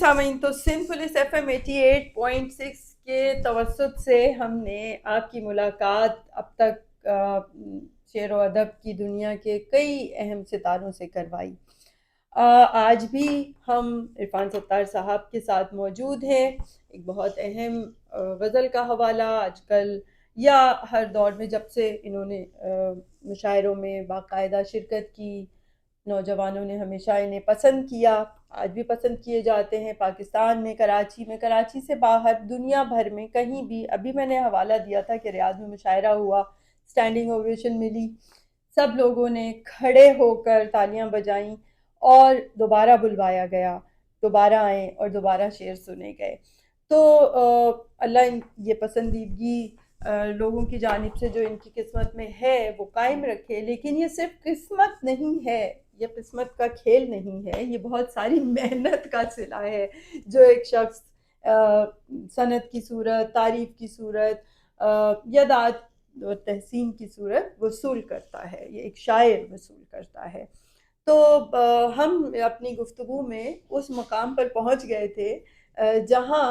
सामीन, तो Sindh police FM 88.6 के तवसत से हमने आपकी मुलाकात अब तक शेर व अदब की दुनिया के कई अहम सितारों से करवाई। आज भी हम इरफान सत्तार साहब के साथ मौजूद हैं। एक बहुत अहम गज़ल का हवाला आजकल या हर दौर में जब से इन्होंने मुशायरों में बाकायदा शिरकत की, नौजवानों ने हमेशा इन्हें पसंद किया, आज भी पसंद किए जाते हैं। पाकिस्तान में, कराची से बाहर, दुनिया भर में कहीं भी। अभी मैंने हवाला दिया था कि रियाद में मुशायरा हुआ, स्टैंडिंग ओवेशन मिली, सब लोगों ने खड़े होकर तालियां बजाईं और दोबारा बुलवाया गया, दोबारा आए और दोबारा शेर सुने गए। तो अल्लाह ये पसंदीदगी लोगों की जानिब से जो इनकी किस्मत में है वो कायम रखे। लेकिन ये सिर्फ किस्मत नहीं है, ये किस्मत का खेल नहीं है, ये बहुत सारी मेहनत का सिला है जो एक शख्स सनत की सूरत, तारीफ की सूरत या दाद और तहसीन की सूरत वसूल करता है, ये एक शायर वसूल करता है। तो हम अपनी गुफ्तगू में उस मकाम पर पहुंच गए थे जहां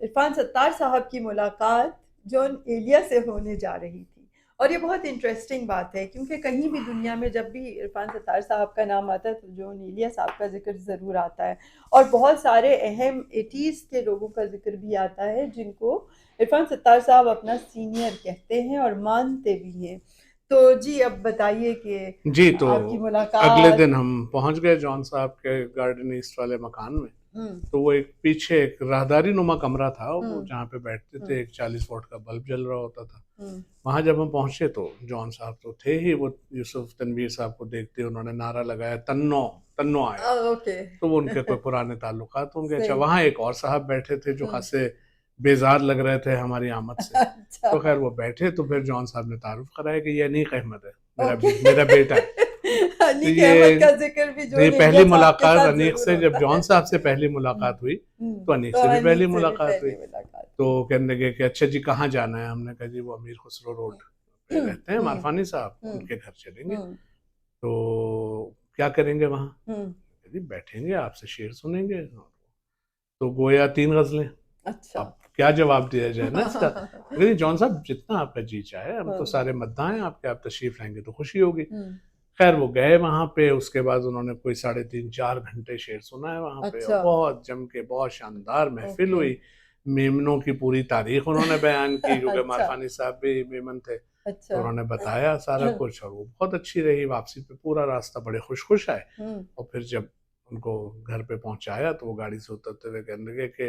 इरफान सत्तार साहब की मुलाकात जॉन एलिया से होने जा रही थी। और ये बहुत इंटरेस्टिंग बात है क्योंकि कहीं भी दुनिया में जब भी इरफान सत्तार साहब का नाम आता है तो जॉन एलिया साहब का जिक्र ज़रूर आता है, और बहुत सारे अहम 80s के लोगों का जिक्र भी आता है जिनको इरफान सत्तार साहब अपना सीनियर कहते हैं और मानते भी हैं। तो जी अब बताइए कि जी। तो आपकी अगले मुलाकात। दिन हम पहुंच गए जॉन साहब के गार्डन ईस्ट वाले मकान में। हम्म। तो वो एक पीछे एक राहदारी नुमा कमरा था, वो हम्म। जहाँ पे बैठते थे, हम्म। एक 40 वोल्ट का बल्ब जल रहा होता था। हम्म। वहां जब हम पहुंचे तो जॉन साहब तो थे ही। वो यूसुफ तनवीर साहब को देखते उन्होंने नारा लगाया, तन्नो तन्नो आए। ओके। तो वो उनके कोई पुराने ताल्लुकात होंगे। अच्छा, सही। वहाँ एक और साहब बैठे थे जो हम्म। खासे बेजार लग रहे थे हमारी आमद से। अच्छा। तो खैर वो बैठे, तो फिर जॉन साहब ने तारुफ कराया कि ये अनीक अहमद है, मेरा ओके। मेरा बेटा है। तो अनीक अहमद का जिक्र भी ये जॉन पहली एलिया साहब के मुलाकात साथ अनीक जरूर से, जब होता है। जॉन साहब से पहली मुलाकात हुई तो अनीक तो से भी पहली अनीक से भी मुलाकात हुई। पहली मुलाकात तो हुई। कहने लगे कि अच्छा जी कहाँ जाना है। हमने कहा जी वो अमीर खुसरो रोड पे रहते हैं हम्म। मारफानी साहब, हम्म। उनके घर चलेंगे। हम्म। तो क्या करेंगे वहाँ? हम्म। जी बैठेंगे, आपसे शेर सुनेंगे। तो गोया 3 गजलें। अच्छा। अब क्या जवाब दिया जाए ना इसका। लेकिन जॉन साहब जितना आपका जी चाहे, हम तो हम्म। सारे मद्दा हैं आपके, आप तशरीफ लाएंगे तो खुशी होगी। हम्म। खैर वो गए वहां पे। उसके बाद उन्होंने कोई 3.5-4 घंटे शेर सुना है वहां पे, और अच्छा। बहुत जम के बहुत शानदार महफिल ओके। हुई। मेमनों की पूरी तारीख उन्होंने बयान की, क्योंकि अच्छा। मारफानी साहब भी मेमन थे। तो अच्छा। उन्होंने बताया सारा कुछ, और वो बहुत अच्छी रही। वापसी पे पूरा रास्ता बड़े खुश खुश आए। हम्म। और फिर जब उनको घर पे पहुंचाया तो वो गाड़ी से उतरते हुए कहने लगे कि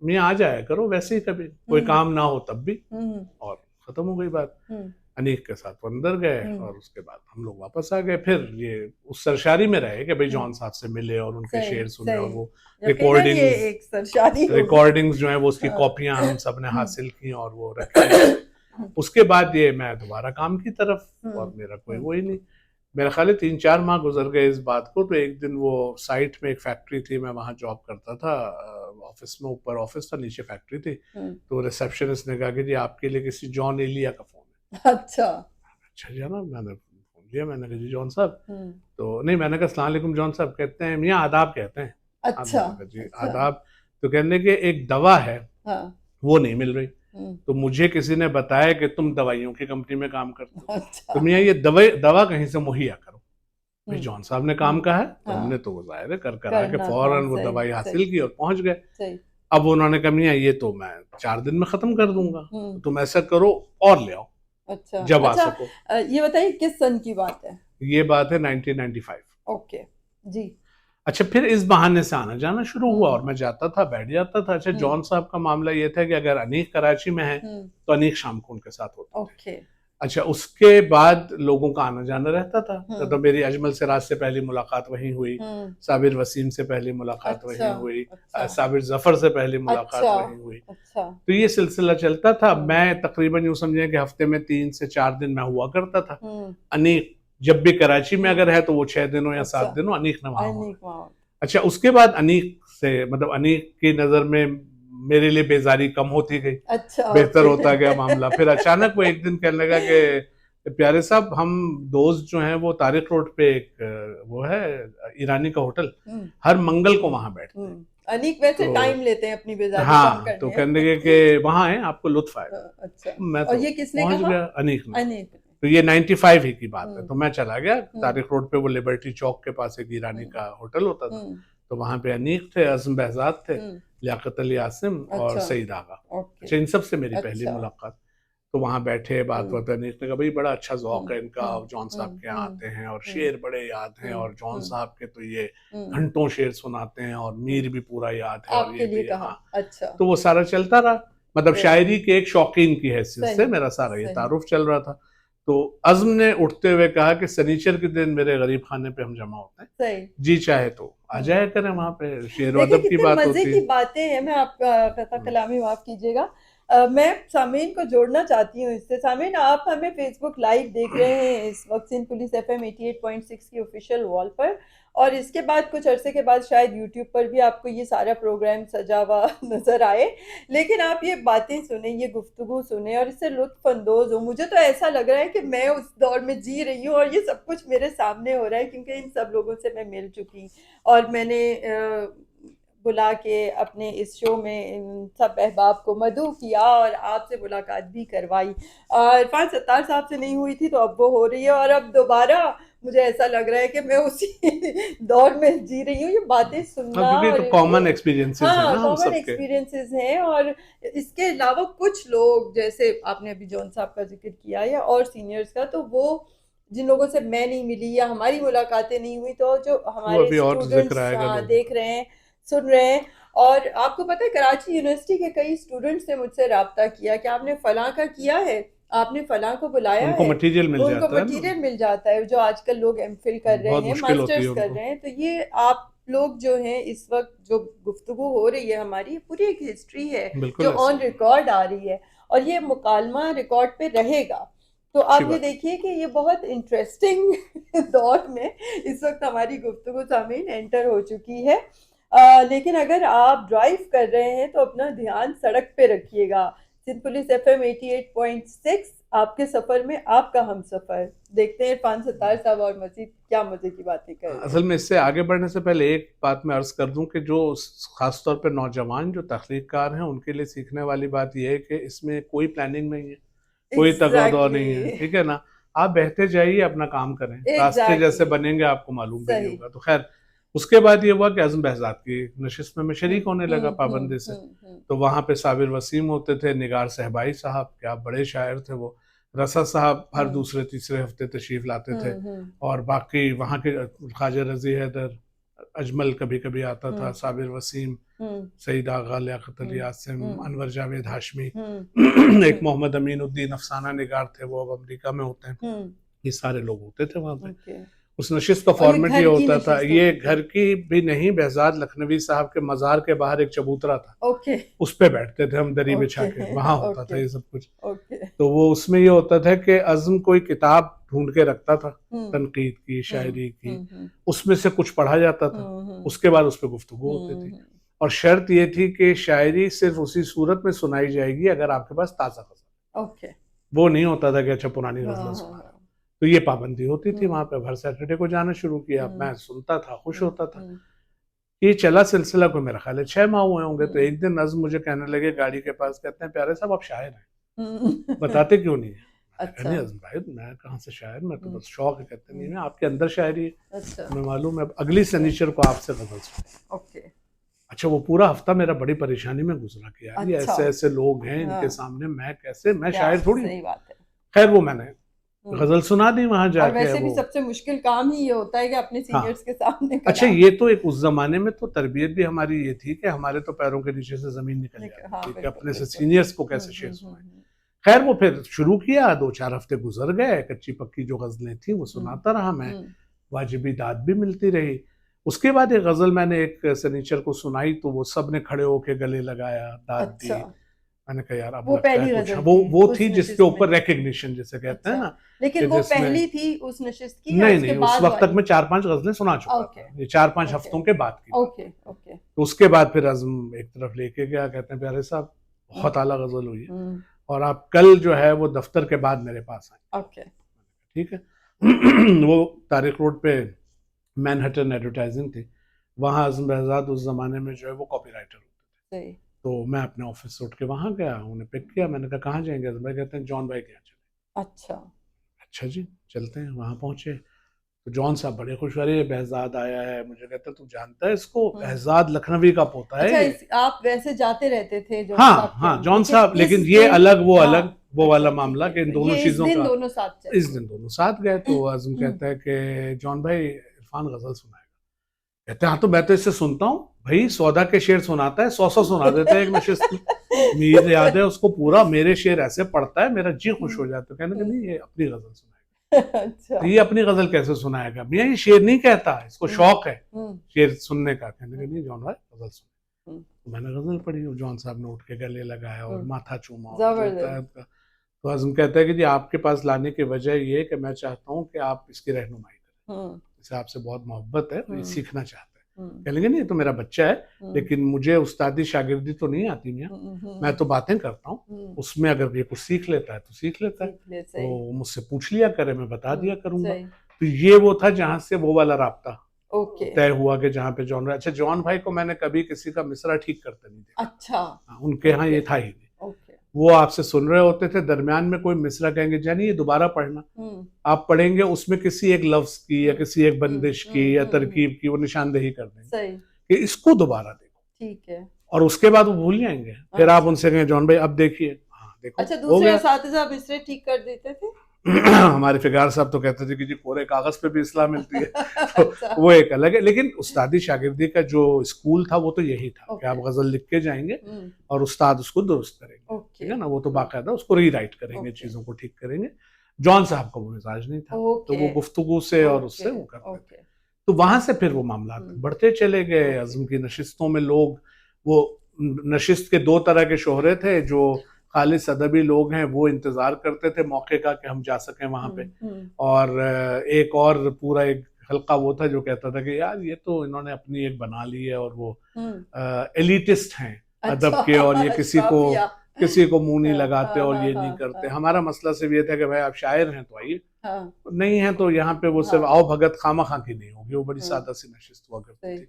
मियाँ आ जाया करो वैसे ही, कभी कोई हम्म। काम ना हो तब भी। हम्म। और खत्म हो गई बात। हम्म। अनीक के साथ वो अंदर गए, हम्म। और उसके बाद हम लोग वापस आ गए। फिर ये उस सरशारी में रहे कि भाई हम्म। जॉन साहब से मिले और उनके सही। शेर सुने, और सही। वो यकीनन ये रिकॉर्डिंग्स एक सरशादी होगी। रिकॉर्डिंग्स जो है वो उसकी हाँ। कॉपियां हम सब ने हासिल की और वो रखी हैं। उसके बाद ये मैं दोबारा काम की तरफ, हम्म। और मेरा कोई हम्म। वो ही नहीं। मेरा ख्याल है 3-4 माह गुजर गए इस बात को। तो एक दिन वो साइट में एक फैक्ट्री थी, मैं वहाँ जॉब करता था। ऑफिस में ऊपर ऑफिस था, नीचे फैक्ट्री थी। हम्म। तो रिसेप्शनिस्ट ने कहा कि जी आपके लिए किसी जॉन एलिया का फोन है। अच्छा। अच्छा जनाब, मैंने फोन लिया, मैंने कहा जी जॉन साहब। हम्म। तो नहीं, मैंने कहा अस्सलाम वालेकुम जॉन साहब। कहते हैं मियाँ आदाब कहते हैं। अब अच्छा। मैंने कहा जी अच्छा। आदाब। तो कहने के एक दवा है हाँ। वो नहीं मिल रही। हम्म। तो मुझे किसी ने बताया कि तुम दवाइयों की कंपनी में काम करते हो, तो अच्छा। मियाँ ये दवा कहीं से मुहैया करो। भाई हम्म। जॉन साहब ने काम हम्म। कहा है, तो हमने हाँ। तो वो जाहिर है कर करा के करना था। फौरन वो सही। दवाई सही। हासिल की और पहुंच गए। सही। अब उन्होंने कहा मियाँ ये तो मैं 4 दिन में खत्म कर दूंगा, तो हम्म। तुम ऐसा करो और ले आओ अच्छा। जब आ अच्छा। सको। ये बताइए किस सन की बात है? ये बात है 1995। ओके। जी। अच्छा, फिर इस बहाने से आना जाना शुरू हुआ हम्म। और मैं जाता था, बैठ जाता था। अच्छा, हम्म। जॉन साहब का मामला ये था कि अगर अनीक कराची में है हम्म। तो अनीक शाम को उनके साथ होते थे। ओके। अच्छा, उसके बाद लोगों का आना जाना रहता था। तो हम्म। मेरी अजमल सिराज से पहली मुलाकात वहीं हुई, हम्म। साबिर वसीम से पहली मुलाकात अच्छा। वहीं हुई, अच्छा। साबिर जफर से पहली मुलाकात अच्छा। वहीं हुई। अच्छा। तो ये सिलसिला चलता था। हम्म। मैं तकरीबन यूं समझे कि हफ्ते में 3 से 4 दिन मैं हुआ करता था। हम्म। अनीक जब भी कराची में हम्म। अगर है तो वो 6 दिनों या अच्छा। 7 दिनों अनीक ने वहां होना। अनिक माहौल। अच्छा, उसके बाद अनीक से मतलब अनीक की नज़र में मेरे लिए बेजारी कम होती गई, अच्छा। बेहतर ओके। होता गया मामला। फिर अचानक वो एक दिन कहने लगा कि प्यारे साहब, हम दोस्त जो हैं वो तारिक रोड पे एक वो है ईरानी का होटल, हर मंगल को वहां बैठते हैं। अनीक वैसे तो टाइम लेते हैं अपनी बेजारी कम हाँ, करने तो कहने लगे कि वहां है, आपको लुत्फ आएगा। अच्छा, मैं और तो ये किसने पहुंच कहा? गया, अनीक ने। अनीक ने। तो ये 95 ही की बात है। तो मैं चला गया हम्म तारिक रोड पे, वो लिबर्टी चौक के पास एक ईरानी का होटल होता था। हम्म तो वहां पे अनीक थे, अज़म बहजाद थे, हम्म लियाकत अली आसिम और अच्छा, सईद आगा। ओके, अच्छा, इन सब से मेरी पहली अच्छा, मुलाकात। तो वहां बैठे, बात हम्म बात, अनीक ने कहा भाई बड़ा अच्छा ज़ौक हम्म है इनका, हम्म और जॉन साहब के यहाँ आते हैं और हम्म शेर बड़े याद हैं, हम्म और जॉन हम्म साहब के तो ये हम्म घंटों शेर सुनाते हैं, और मीर भी पूरा याद है, और आपके ये लिए भी। कहा, हाँ, अच्छा, तो वो सारा चलता रहा। मतलब सही, शायरी के एक शौकीन की हैसियत से सही, मेरा सारा ये सही, तारुफ चल रहा था। तो अज़्म ने उठते हुए कहा कि सनीचर के दिन मेरे गरीब खाने पे हम जमा होते हैं, सही, जी चाहे तो आ जाया करें, वहां हम्म। पे शेर व देखिए अदब की कितने बात मजे होती की है। बातें हैं। मैं आपका कथा कलामी माफ कीजिएगा। मैं सामीन को जोड़ना चाहती हूँ इससे। सामीन, आप हमें फेसबुक लाइव देख रहे हैं इस वक्त सिंध पुलिस एफएम 88.6 की ऑफिशियल वॉल पर, और इसके बाद कुछ अरसे के बाद शायद यूट्यूब पर भी आपको ये सारा प्रोग्राम सजा हुआ नजर आए। लेकिन आप ये बातें सुने, ये गुफ्तगू सुने और इससे लुत्फ अंदोज हो। मुझे तो ऐसा लग रहा है कि मैं उस दौर में जी रही हूँ और ये सब कुछ मेरे सामने हो रहा है, क्योंकि इन सब लोगों से मैं मिल चुकी और मैंने बुला के अपने इस शो में इन सब अहबाब को मदऊ किया और आपसे मुलाकात भी करवाई। इरफान सत्तार साहब से नहीं हुई थी तो अब वो हो रही है, और अब दोबारा मुझे ऐसा लग रहा है कि मैं उसी दौर में जी रही हूँ। ये बातें हाँ, सुनना क्योंकि और तो कॉमन ये, एक्सपीरियंसेस है हाँ, ना हम कॉमन सबके। एक्सपीरियंसेस हैं। और इसके अलावा कुछ लोग, जैसे आपने अभी जॉन साहब का जिक्र किया या और सीनियर्स का, तो वो जिन लोगों से मैं नहीं मिली या हमारी मुलाकातें नहीं हुई, तो जो वो हमारे अभी और जिक्र स्टूडेंट्स आएगा लोगों देख का। रहे हैं, सुन रहे हैं। और आपको पता है कराची यूनिवर्सिटी के कई स्टूडेंट्स ने मुझसे रब्ता किया कि आपने फलां का किया है, आपने फलां को बुलाया उनको है। मटेरियल मिल उनको जाता है ना। मटेरियल मिल जाता है, जो आजकल लोग एमफिल कर रहे बहुत हैं, मुश्किल होती है मास्टर्स कर उनको। रहे हैं। तो ये आप लोग जो हैं, इस वक्त जो गुफ्तगू हो रही है हमारी, पूरी एक हिस्ट्री है जो बिल्कुल ऐसे ऑन ही। रिकॉर्ड आ रही है, और ये मुकालमा रिकॉर्ड पे रहेगा। तो अच्छी आप ये बात है। देखिए कि ये बहुत इंटरेस्टिंग दौर में इस वक्त हमारी गुफ्तगू सामीन एंटर हो चुकी है। लेकिन अगर आप ड्राइव कर रहे हैं तो अपना ध्यान सड़क पे रखिएगा। सिंध पुलिस एफएम 88.6 आपके सफर में आपका हम सफर। देखते हैं इरफान सत्तार साहब और मजीद क्या मजे की बातें कर रहे असल हैं। में इससे आगे बढ़ने से पहले एक बात मैं अर्ज कर दूं कि जो खासतौर पे नौजवान जो तख्लीककार हैं उनके लिए सीखने वाली बात यह है कि इसमें कोई प्लानिंग नहीं है, कोई तगदौ एग्जैक्टली, नहीं है, ठीक है ना। आप बहते जाइए, अपना काम करें, रास्ते जैसे एग्जैक्टली, बनेंगे आपको मालूम भी नहीं सही। होगा। तो खैर, उसके बाद ये हुआ कि आज़म बहजाद की नशिस्त में मैं शरीक होने लगा पाबंदी से। हम्म। तो वहां पे साबिर वसीम होते थे, निगार सहबाई साहब, क्या बड़े शायर थे वो, रसा साहब हर हम्म दूसरे तीसरे हफ्ते तशरीफ लाते थे। हम्म और बाकी वहाँ के ख्वाजा रजी हैदर, अजमल कभी कभी आता था, हम्म साबिर वसीम, हम्म सईद आगा, लियाकत अली हम्म आसिम, हम्म अनवर जावेद हाशमी, हम्म एक मोहम्मद अमीन उद्दीन अफसाना निगार थे, वो अब अमेरिका में होते हैं। हम्म ये सारे लोग होते थे वहाँ पे। ओके। उस नशिस्त का और ये फॉर्मेट ये घर की होता था, नशिस्त ये होती थी। घर की भी नहीं, बहजाद लखनवी साहब के मज़ार के बाहर एक चबूतरा था, ओके, उस पे बैठते थे हम दरी बिछा ओके, के, वहां होता था ओके, ये सब कुछ। ओके। तो वो उसमें ये होता था कि अज़्म कोई किताब ढूंढ के रखता था, हम्म तनकीद की, शायरी की, हम्म उसमें से कुछ पढ़ा जाता था, हम्म उसके बाद उस पर गुफ्तगू होती थी। हम्म और शर्त ये थी कि शायरी सिर्फ उसी सूरत में सुनाई जाएगी अगर आपके पास ताज़ा गज़ल। ओके। वो नहीं होता था कि अच्छा पुरानी हाँ गज़लें हाँ सुना रहा हूं। हाँ। तो ये पाबंदी होती थी हम्म वहां पे। हर सैटरडे को जाना शुरू किया, हम्म मैं सुनता था, खुश हम्म होता था। हम्म ये चला सिलसिला, कोई मेरा ख्याल है 6 माह हुए होंगे। तो हम्म एक दिन नज़्म मुझे कहने लगे गाड़ी के पास, कहते हैं प्यारे साहब आप शायर हैं, हम्म। बताते क्यों नहीं है? मैंने कहा अच्छा। नहीं अज़्म भाई, मैं कहाँ से शायर, मैं तो हम्म बस शौक है। कहते नहीं हम्म है, आपके अंदर शायरी है, अच्छा, हमें मालूम है, अगली अच्छा, शनिचर को आपसे गजल सुने। ओके, अच्छा, वो पूरा हफ्ता मेरा बड़ी परेशानी में गुजरा कि यार ये अच्छा। ऐसे ऐसे लोग हैं, इनके हाँ, सामने मैं कैसे, मैं क्या शायर थोड़ी हूँ। सही बात है। खैर वो मैंने हम्म। गजल सुना दी वहां और जाके वैसे भी वो। सबसे मुश्किल काम ही ये होता है कि अपने हाँ, सीनियर्स के सामने अच्छा, कलाम। ये तो एक उस जमाने में तो तरबियत भी हमारी ये थी कि हमारे तो पैरों के नीचे से जमीन निकल जाती हाँ, थी कि बिल्कुल अपने से बिल्कुल। सीनियर्स को कैसे शेर सुनाए। हम्म। खैर वो फिर शुरू किया, 2-4 हफ्ते गुजर गए, कच्ची पक्की जो गजलें थी वो हम्म सुनाता रहा मैं, हम्म वाजिबी दाद भी मिलती रही। उसके बाद एक गजल मैंने एक सनीचर को सुनाई तो वो सब ने खड़े होके गले लगाया, दाद दी। अच्छा, मैंने कहा यार अब वो लगता है पहली कुछ, गजल वो थी वो उस थी जिसके नशिस्त में। ऊपर रिकग्निशन जिसे कहते हैं अच्छा, ना, लेकिन कि वो जिसमें, पहली थी उस नशिस्त की या नहीं उसके नहीं, उस बाद वक्त तक वाली? मैं 4-5 गजलें सुना चुका ओके, था, ये 4-5 ओके, हफ्तों के बाद की बात ओके, है। ओके। तो उसके बाद फिर अज़्म एक तरफ लेके गया, कहते हैं प्यारे साहब हम्म बहुत आला गजल हुई है, हम्म और आप कल जो है वो दफ्तर के बाद मेरे पास आए। ओके, ठीक है। वो तारिक रोड पे मैनहट्टन एडवर्टाइजिंग थी, वहाँ आज़म बहज़ाद उस ज़माने में जो है वो कॉपी राइटर होते थे। सही। तो मैं अपने ऑफिस से उठ के वहाँ गया, उन्हें पिक किया, मैंने कहा कहाँ जाएंगे? तो भाई कहते हैं जॉन भाई के यहाँ चले। अच्छा। अच्छा जी, चलते हैं। वहाँ पहुँचे तो जॉन साहब बड़े खुश, अरे बहज़ाद आया है, मुझे कहते तू जानता है इसको, हम्म। बहज़ाद लखनवी का पोता है अच्छा, ये। आप वैसे जाते रहते थे जॉन हाँ साहब के हाँ, यहाँ, जॉन साहब, इस लेकिन ये दिन, अलग वो हाँ, अलग, वो वाला अच्छा, मामला ठीक कि इन है, दोनों ये इस चीज़ों दिन का। दोनों साथ चले। इस दिन दोनों साथ गए तो आज़म कहता है कि जॉन भाई इरफान गज़ल सुनाएगा। कहते हैं हाँ, तो मैं तो इससे सुनता हूँ भाई, सौदा के शेर सुनाता है, 100 सुना देता है एक नशिस्त में। मीर याद है उसको पूरा, मेरे शेर ऐसे पढ़ता है, मेरा जी खुश हो जाता है। कहने कि नहीं, ये अपनी गज़ल सुनाएगा। अच्छा। तो ये अपनी गज़ल कैसे सुनाएगा? मियाँ ये शेर नहीं कहता, इसको शौक है हम्म। शेर सुनने का। कहने कि नहीं जॉन भाई गज़ल सुन। हम्म। तो मैंने गज़ल पढ़ी और जॉन साहब ने उठ के गले लगाया और माथा चूमा और जो जबरदस्त। होता है का। तो आज़म कहता है कि जी आपके पास लाने की वजह ये है कि मैं चाहता हूँ कि आप इसकी रहनुमाई करें, इसे आपसे बहुत मोहब्बत है, ये सीखना चाहता है। कह लेंगे नहीं, तो मेरा बच्चा है, लेकिन मुझे उस्तादी शागिर्दी तो नहीं आती मियाँ, मैं तो बातें करता हूँ, उसमें अगर ये कुछ सीख लेता है तो सीख लेता है, तो मुझसे पूछ लिया करे, मैं बता दिया करूंगा। तो ये वो था जहां से वो वाला राब्ता तय हुआ कि जहाँ पे जॉन भाई, अच्छा जॉन भाई को मैंने कभी किसी का मिसरा ठीक करते नहीं देखा। अच्छा। उनके यहाँ ये था ही नहीं। वो आपसे सुन रहे होते थे, दरमियान में कोई मिसरा कहेंगे, जानी ये दोबारा पढ़ना, आप पढ़ेंगे उसमें किसी एक लफ्ज की या किसी एक बंदिश की या तरकीब की वो निशानदेही कर देंगे कि इसको दोबारा देखो, ठीक है, और उसके बाद वो भूल जाएंगे। फिर आप उनसे कहें जॉन भाई अब देखिए, हाँ देखो। अच्छा, दूसरे असातिज़ा मिसरे ठीक कर देते थे? हमारे फिगार साहब तो कहते थे कि जी कोरे कागज पे भी इस्लाह मिलती है। तो वो एक अलग है, लेकिन उस्तादी शागिर्दी का जो स्कूल था वो तो यही था कि आप गजल लिख के जाएंगे और उस्ताद उसको दुरुस्त करेंगे, ठीक है ना, वो तो बाकायदा उसको रीराइट करेंगे, चीजों को ठीक करेंगे। जॉन साहब का वो मिजाज नहीं था, तो वो गुफ्तगू से और उससे वो करते थे। तो वहां से फिर वो मामला बढ़ते चले गए। आज़म की नशिस्तों में लोग, वो नशिस्त के दो तरह के शोहरे थे, जो खालिस अदबी लोग हैं वो इंतजार करते थे मौके का कि हम जा सकें वहां पे, और एक और पूरा एक हल्का वो था जो कहता था कि यार ये तो इन्होंने अपनी एक बना ली है और वो एलिटिस्ट हैं अदब के, और ये किसी को मुंह नहीं लगाते और ये नहीं करते। हमारा मसला सिर्फ ये था कि भाई आप शायर हैं तो आइए, नहीं है तो यहाँ पे वो सिर्फ आओ भगत खामा खा की नहीं होगी, वो बड़ी सादा सी नशिस्त हुआ करती थी।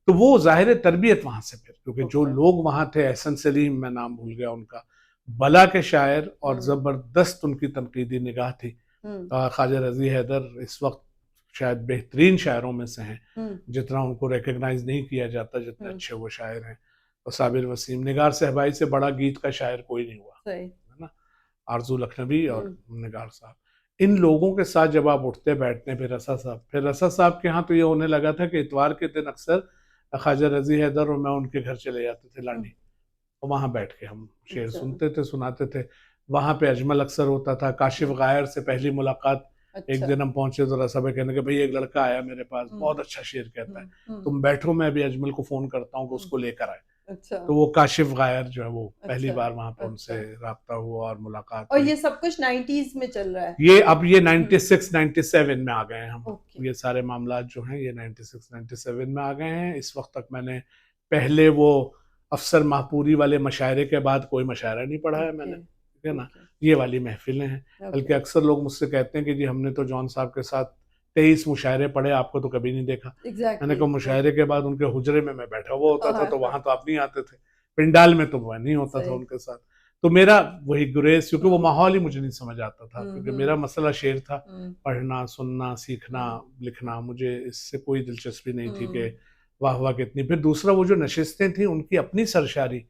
तो वो जाहिर तरबियत वहां से फिर, क्योंकि जो लोग वहां थे, एहसन सलीम, मैं नाम भूल गया उनका, बला के शायर और जबरदस्त उनकी तनकीदी निगाह थी। ख्वाजा रजी हैदर इस वक्त शायद बेहतरीन शायरों में से हैं, जितना उनको रिकग्नाइज नहीं किया जाता जितने अच्छे वो शायर हैं। और साबिर वसीम, निगार सहबाई से बड़ा गीत का शायर कोई नहीं हुआ, है ना, आरजू लखनवी और निगार साहब। इन लोगों के साथ जब आप उठते बैठते, फिर रसा साहब के यहाँ तो ये होने लगा था कि इतवार के दिन अक्सर ख्वाजा रजी हैदर और मैं उनके घर चले जाते थे लांडी, और वहाँ बैठ के हम शेर सुनते थे, सुनाते थे। वहाँ पे अजमल अक्सर होता था, काशिफ गायर से पहली मुलाकात। एक दिन हम पहुंचे तो रसा भाई कहने के भाई एक लड़का आया मेरे पास, बहुत अच्छा शेर कहता है, तुम बैठो, मैं अभी अजमल को फोन करता हूँ कि उसको लेकर आए। अच्छा। तो वो काशिफ गायर जो है वो पहली बार वहां पर उनसे राब्ता हुआ और मुलाकात। और ये सब कुछ 90s में चल रहा है, ये अब ये 96 97 में आ गए हैं हम। ये सारे मामला जो हैं ये 96 97 में आ गए हैं। इस वक्त तक मैंने पहले वो अफसर माहपूरी वाले मशायरे के बाद कोई मशायरा नहीं पढ़ा है मैंने, ठीक है ना, ये वाली महफिलें हैं। बल्कि अक्सर लोग मुझसे कहते हैं कि जी हमने तो जॉन साहब के साथ 23 मुशायरे पढ़े, आपको तो कभी नहीं देखा। मैंने कहा मुशायरे के बाद उनके हुजरे में मैं बैठा हुआ होता था, तो वहां तो आप नहीं आते थे, पिंडाल में तो मैं नहीं होता था उनके साथ। तो मेरा वही गुरेज, क्योंकि वो माहौल ही मुझे नहीं समझ आता था, क्योंकि मेरा मसला शेर था, पढ़ना, सुनना, सीखना, लिखना, मुझे इससे कोई दिलचस्पी नहीं थी कि वाह वाह कितनी। फिर दूसरा वो जो नशिस्तें थी उनकी अपनी सरशारी,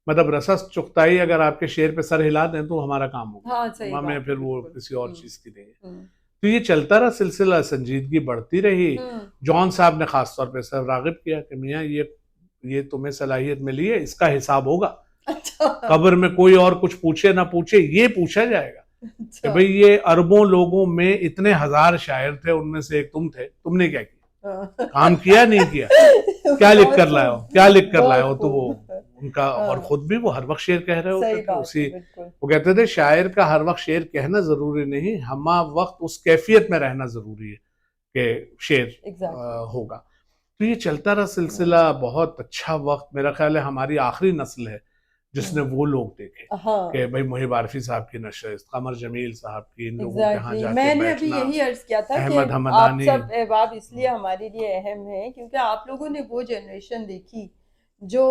मतलब रसस चुगताई, अगर आपके शेर पे सर हिला दें तो हमारा काम होगा, हाँ, हमें फिर वो किसी और चीज की नहीं है। तो ये चलता रहा सिलसिला, संजीदगी बढ़ती रही। जॉन साहब ने खास तौर पे सर रागिब किया कि मियाँ ये तुम्हें सलाहियत मिली है, इसका हिसाब होगा। अच्छा। कब्र में कोई और कुछ पूछे ना पूछे, ये पूछा जाएगा। अच्छा। कि भाई ये अरबों लोगों में इतने हजार शायर थे, उनमें से एक तुम थे, तुमने क्या किया, काम किया नहीं किया, क्या लिख कर लाए हो, क्या लिख कर लाए हो। तो वो उनका, और खुद भी वो हर वक्त शेर कह रहे होते थे उसी, वो कहते थे शायर का हर वक्त शेर कहना जरूरी नहीं, हमा वक्त उस कैफियत में रहना जरूरी है कि शेर होगा। तो ये चलता रहा सिलसिला, बहुत अच्छा वक्त, मेरा ख्याल है हमारी आखिरी नस्ल है जिसने वो लोग देखे हाँ कि भाई मुहिब आरफी साहब की नशिस्त, कमर जमील साहब की, इन लोगों के यहाँ एग्जैक्टली जाके मैंने अभी बैठना, यही अर्ज किया था कि अहमद आप हमदानी। सब अहबाब इसलिए हमारे लिए अहम है क्योंकि आप लोगों ने वो जनरेशन देखी जो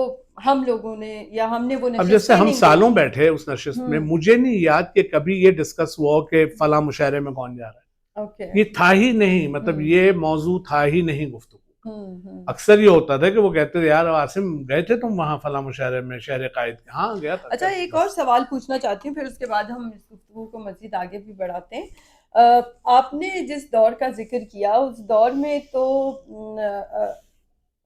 हम लोगों ने या हमने वो अब जैसे नशिस्तें हम नहीं सालों देखी। बैठे उस नशिस्त में, हम्म। मुझे नहीं याद कि कभी ये डिस्कस हुआ हो कि फला मुशायरे में कौन जा रहा है। ओके। ये था ही नहीं, मतलब हम्म ये मौजू था ही नहीं गुफ्तगू। हम्म। अक्सर ये होता था कि वो कहते थे यार आसिम गए थे तुम वहां फला मुशायरे में शहर कायद के? हाँ गया था। अच्छा, एक और बस सवाल पूछना चाहती हूँ, फिर उसके बाद हम इस गुफ्तगू को मजीद आगे भी बढ़ाते हैं। आपने जिस दौर का जिक्र किया उस दौर में तो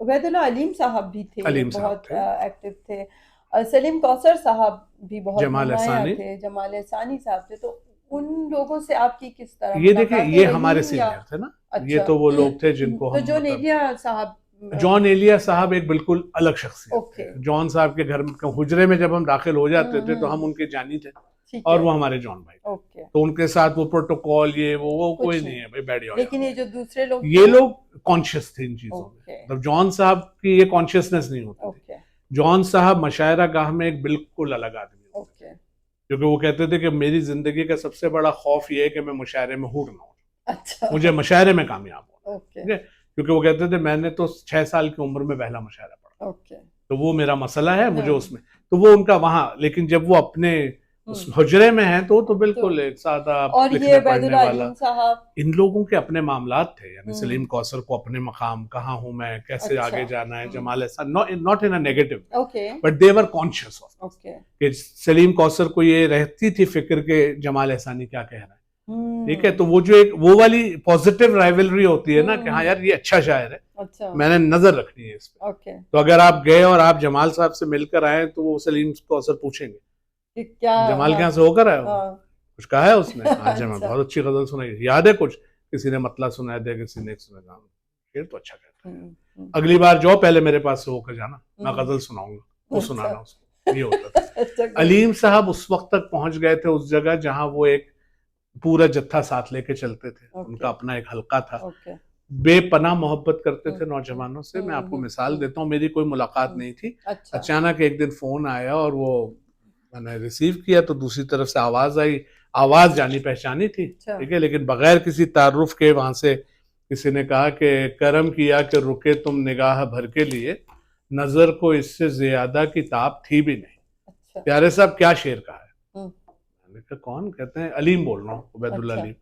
उबैदुल्लाह अलीम साहब भी थे, अलीम साहब बहुत थे, एक्टिव थे। सलीम कौसर साहब भी बहुत जमाल नुमाया एहसानी। थे, जमाल एहसानी साहब थे। तो उन लोगों से आपकी किस तरह ये देखें, मुलाकातें ये हमारे रही या? सीनियर थे ना, ये अच्छा। तो वो लोग थे जिनको तो हम जो मतलब, नेलिया साहब जॉन एलिया साहब एक बिल्कुल अलग शख्सियत ओके। थे। जॉन साहब के घर में हुजरे में जब हम दाखिल हो जाते थे तो हम हम्म। उनके जानी थे, ठीक और है। वो हमारे जॉन भाई थे। ओके। तो उनके साथ वो प्रोटोकॉल ये वो कोई कुछ नहीं नहीं, है भाई, बैठ जाओ लेकिन ये यहाँ जो दूसरे लोग पे। ये थे लोग कॉन्शियस थे इन चीजों में, ओके मतलब जॉन साहब की ये कॉन्शियसनेस नहीं होती थी। ओके जॉन साहब मशायरा गाह में एक बिल्कुल अलग आदमी होते थे, ओके। क्योंकि वो कहते थे कि मेरी जिंदगी का सबसे बड़ा खौफ ये है कि मैं मुशायरे में हूर ना हो, अच्छा। मुझे मशायरे में कामयाब होना है। ओके ठीक है, क्योंकि वो कहते थे मैंने तो 6 साल की उम्र में पहला मुशायरा पढ़ा, ओके। तो वो मेरा मसला है मुझे हाँ। उसमें। तो वो उनका वहां, लेकिन जब वो अपने उस हम्म। हुजरे में है तो तो बिल्कुल एक सादा और ये लिखने पढ़ने उबैदुल्लाह वाला। अलीम साहब? इन लोगों के अपने मामलात थे, यानी सलीम हम्म। कौसर को अपने मकाम, कहाँ हूं मैं, कैसे अच्छा। आगे जाना है, जमाल ऐसा, not in a negative okay but they were conscious of okay. कि सलीम कौसर को ये रहती थी फिक्र के जमाल एहसानी क्या कह रहा है। ठीक है, तो वो जो एक वो वाली पॉजिटिव राइवलरी होती है ना कि हाँ यार ये अच्छा शायर है, अच्छा। मैंने नजर रखनी है इस पे। ओके। तो अगर आप गए और आप जमाल साहब से मिलकर आए तो वो सलीम कौसर पूछेंगे कि क्या? जमाल के हाँ यहाँ से होकर आया हो, हाँ। कुछ कहा है उसने? हाँ जमाल अच्छा। बहुत अच्छी गजल सुनाई, याद है कुछ? किसी ने मतला सुनाया दे, किसी ने एक सुनाया, शेर तो अच्छा कहता है, अगली बार जाओ पहले मेरे पास से होकर जाना, मैं गजल सुनाऊंगा, वो अच्छा। सुनाना उसको, ये होता था। अच्छा good। अलीम साहब उस वक्त तक पहुंच गए थे उस जगह जहां वो एक पूरा जत्था साथ लेके चलते थे, उनका ओके अपना एक हल्का था, ओके। बेपनाह मोहब्बत करते थे नौजवानों से। मैं आपको मिसाल हम्म। देता हूँ, मेरी कोई मुलाकात नहीं थी, अच्छा। अचानक एक दिन फोन आया और वो मैंने रिसीव किया तो दूसरी तरफ से आवाज आई, आवाज जानी पहचानी थी, अच्छा। ठीक है, लेकिन बगैर किसी तारुफ के वहां से किसी ने कहा कि करम किया कि रुके तुम निगाह भर के लिए, नजर को इससे ज्यादा की ताब थी भी नहीं। अच्छा। प्यारे साहब क्या शेर कहा है? हम्म। मैंने कहा कौन? कहते हैं अलीम बोल रहा हूँ, उबैदुल्ला अच्छा। अलीम।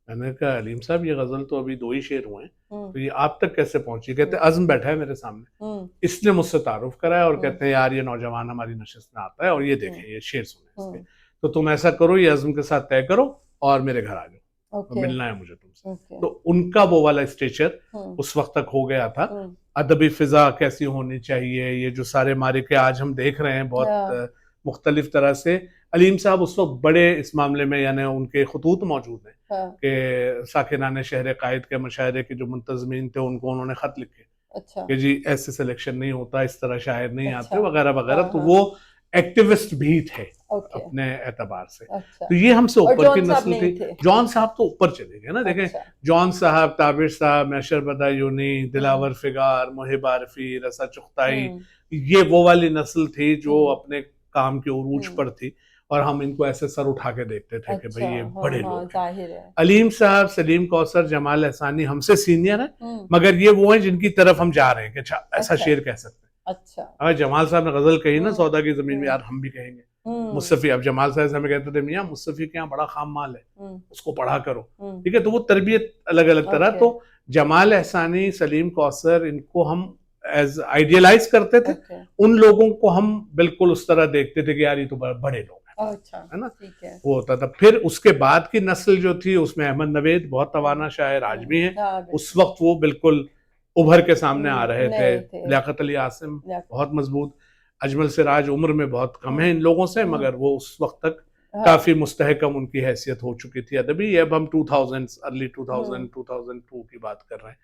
मैंने कहा अलीम साहब ये गजल तो अभी 2 ही शेर हुए हैं, हम्म तो ये आप तक कैसे पहुंची? कहते हैं अज़्म बैठा है मेरे सामने, हम्म इसने मुझसे तारुफ कराया और हम्म कहते हैं यार ये नौजवान हमारी नशिस्त में आता है और ये देखें ये शेर सुने इसके, हम्म। तो तुम ऐसा करो ये अज़्म के साथ तय करो और मेरे घर आ जाओ, तो ओके मिलना है मुझे तुमसे। ओके। तो उनका वो वाला स्टेचर हम्म उस वक्त तक हो गया था। हम्म। अदबी फिजा कैसी होनी चाहिए, ये जो सारे मारिके आज हम देख रहे हैं बहुत हाँ। मुख्तलिफ तरह से, अलीम साहब उस वक्त बड़े इस मामले में, यानी उनके खतूत मौजूद हैं हाँ। कि साकिनाने शहर कायद के मशायरे के जो मुंतजमीन थे उनको उन्होंने खत लिखे अच्छा कि जी ऐसे सिलेक्शन नहीं होता, इस तरह शायर नहीं अच्छा। आते वगैरह वगैरह। हाँ तो हाँ वो एक्टिविस्ट भी थे ओके। अपने एतबार से। अच्छा। तो ये हमसे और ऊपर की जॉन साहब नस्ल थी। नहीं थे? जॉन साहब तो ऊपर चले गए ना, देखें अच्छा। जॉन साहब, ताबिर साहब, मैशर बदायूनी, दिलावर हम्म फिगार, मुहिब आरफी, रसा चुगताई, हम्म ये वो वाली नस्ल थी जो हम्म अपने काम के उरूज हम्म। पर थी और हम इनको ऐसे सर उठा के देखते थे कि भाई अच्छा। ये हाँ बड़े हाँ लोग हैं। जाहिर है। अलीम साहब, सलीम कौसर, जमाल एहसानी हमसे सीनियर है, हम्म। मगर ये वो हैं जिनकी तरफ हम जा रहे हैं कि अच्छा ऐसा अच्छा शेर कह सकते हैं। अच्छा। अगर जमाल साहब ने गजल कही ना हम्म सौदा की जमीन में, हम्म यार हम भी कहेंगे। हम्म मुस्तफी, अब जमाल साहब से हमें कहते थे मियाँ मुस्तफी के यहाँ बड़ा खाम माल है, हम्म उसको पढ़ा करो, हम्म। ठीक है। तो वो तरबियत अलग अलग तरह। ओके तो जमाल एहसानी, सलीम कौसर, इनको हम एज आइडियलाइज करते थे, ओके। उन लोगों को हम बिल्कुल उस तरह देखते थे कि यार ये तो बड़े लोग हैं, अच्छा है ना, ठीक है। वो होता था। फिर उसके बाद की नस्ल जो थी उसमें अहमद नवेद बहुत तवाना शायर आज भी हैं, हाँ उस बिल्कुल। वक्त वो बिल्कुल उभर के सामने आ रहे थे। नए थे। लियाकत अली आसिम या- बहुत मजबूत, अजमल सिराज उम्र में बहुत कम है इन लोगों से, मगर वो उस वक्त तक हाँ काफी मुस्तहकम उनकी हैसियत हो चुकी थी अदबी। अब हम 2000 अर्ली 2000 हम्म 2002 की बात कर रहे हैं।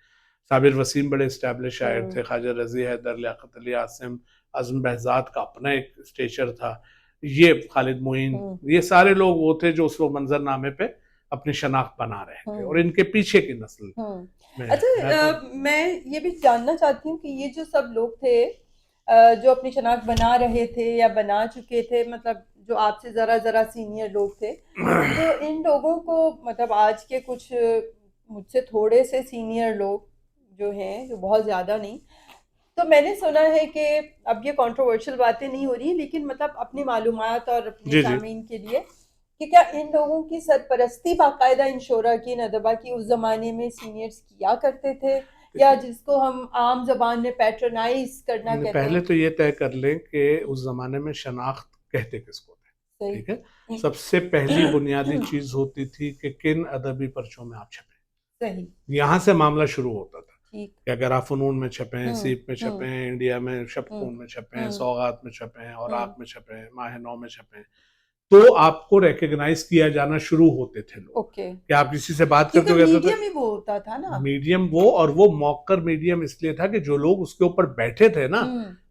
साबिर वसीम बड़े इस्टेब्लिश शायर थे, हम्म ख्वाजा रजी हैदर, लियाकत अली आसिम, आजम बहजाद का अपना एक स्टेचर था, ये खालिद मोइन, ये सारे लोग वो थे जो उस मंजरनामे पे अपनी शनाख्त बना रहे थे, और इनके पीछे की नस्ल में अच्छा मैं तो मैं ये भी जानना चाहती हूँ कि ये जो सब लोग थे जो अपनी शनाख्त बना रहे थे या बना चुके थे, मतलब जो आपसे ज़रा सीनियर लोग थे, तो इन लोगों को, मतलब आज के कुछ मुझसे थोड़े से सीनियर लोग जो हैं, जो बहुत ज़्यादा नहीं, तो मैंने सुना है कि अब ये कंट्रोवर्शियल बातें नहीं हो रही, लेकिन मतलब अपनी मालूमात और अपने जी जी। सामीन के लिए, कि क्या इन लोगों की सरपरस्ती बाकायदा इन शोरा की, नदबा की, उस ज़माने में सीनियर्स किया करते थे, या जिसको हम आम जबान में पैट्रोनाइज करना कहते पहले हैं? तो ये तय कर लें कि उस जमाने में शनाख्त कहते किसको थे। सही। ठीक है, सबसे पहली बुनियादी चीज होती थी कि किन अदबी पर्चों में आप छपे। सही। यहाँ से मामला शुरू होता था ठीक। कि अगर आप फनून में छपे, सीप में हम्म। छपे, इंडिया में हम्म। शपकून में छपे, हम्म। सौगात में छपे, और हम्म। आप में छपे, माह नौ में छपे, तो आपको रिकग्नाइज किया जाना शुरू होते थे लोग। ओके। कि आप किसी से बात करते क्योंकि हो, कहते मीडियम थे ही वो होता था ना। मीडियम वो, और वो मौकर मीडियम इसलिए था कि जो लोग उसके ऊपर बैठे थे ना,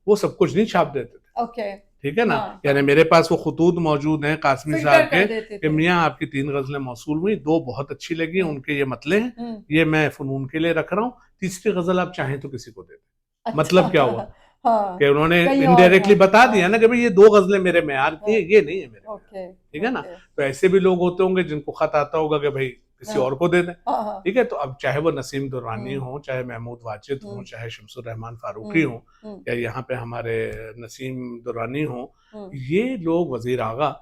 वो सब कुछ नहीं छाप देते थे। ओके। ठीक है ना। हाँ, यानी हाँ। मेरे पास वो खतूत मौजूद हैं कासमी फिल्टर साहब कर के देते कि थे। मियाँ आपकी 3 गजलें मौसूल हुई, 2 बहुत अच्छी लगी, उनके ये मतले हैं, ये मैं फनून के लिए रख रहा हूँ, तीसरी गजल आप चाहें तो किसी को दे दें। अच्छा। मतलब क्या हुआ हाँ। कि उन्होंने कहीं और इनडायरेक्टली था। बता दिया हाँ। ना कि भाई ये 2 गजलें मेरे मेयार की हैं, हाँ। ये नहीं है मेरे मेयार। ओके। ठीक है ना। ओके। तो ऐसे भी लोग होते होंगे जिनको खत आता होगा कि भाई किसी हाँ। और को दे दें। हाँ। हाँ। ठीक है, तो अब चाहे वो नसीम दुर्रानी हम्म। हो, चाहे महमूद वाजिद हो, हम्म। चाहे शमसुर रहमान फारूकी हो, हम्म। या यहाँ पे हमारे नसीम दुर्रानी हो, हम्म। ये लोग, वजीर आगा,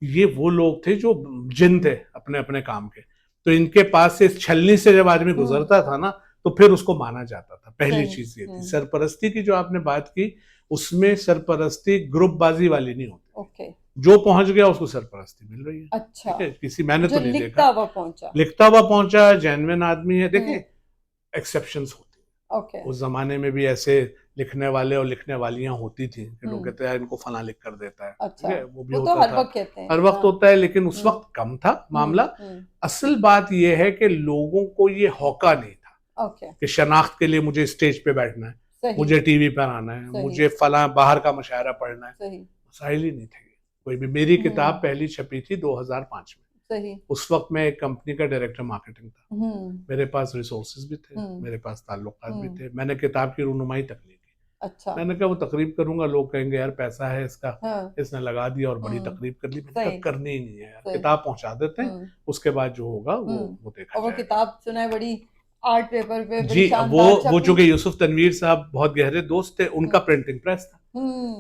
ये वो लोग थे जो जिन थे अपने अपने काम के। तो इनके पास से इस छलनी से जब आदमी गुजरता था ना, तो फिर उसको माना जाता था। पहली सही। चीज ये थी। सरपरस्ती की जो आपने बात की, उसमें सरपरस्ती ग्रुपबाजी वाली नहीं होती। ओके। जो पहुंच गया उसको सरपरस्ती मिल रही है। अच्छा। ठीक है, किसी, मैंने जो तो नहीं लिखता देखा। हुआ पहुंचा। लिखता हुआ पहुंचा, जेन्युइन आदमी है। देखें, एक्सेप्शंस होती है। ओके। उस जमाने में भी ऐसे लिखने वाले और लिखने वालियां होती थी कि लोग हम्म। कहते हैं यार इनको फला लिख कर देता है। ठीक अच्छा। है, वो भी वो तो होता हर था। वक्त कहते हैं। हर वक्त हाँ। होता है, लेकिन उस वक्त कम था मामला। असल बात यह है कि लोगों को ये हौका नहीं था ओके। कि शनाख्त के लिए मुझे स्टेज पे बैठना है, सही। मुझे टीवी पर आना है, सही। मुझे फला बाहर का मुशायरा पढ़ना है। सही। मसाइल ही नहीं थे कोई भी। मेरी किताब पहली छपी थी 2005 में। सही। उस वक्त मैं एक कंपनी का डायरेक्टर मार्केटिंग था। मेरे पास रिसोर्सेज भी थे, मेरे पास ताल्लुकात भी थे। मैंने किताब की रूनुमाई तक नहीं की। अच्छा। मैंने कहा वो तकरीब करूंगा, लोग कहेंगे यार पैसा है इसका, हाँ। इसने लगा दिया और बड़ी तकरीब कर ली। मैंने कहा सही। करनी ही नहीं है यार, सही। किताब पहुंचा देते हैं, उसके बाद जो होगा वो देखा और वो जाएगा। किताब सुना है बड़ी आर्ट पेपर पे, बड़ी जी, शानदार वो छपी। चूंकि यूसुफ तनवीर साहब बहुत गहरे दोस्त थे, उनका प्रिंटिंग प्रेस था।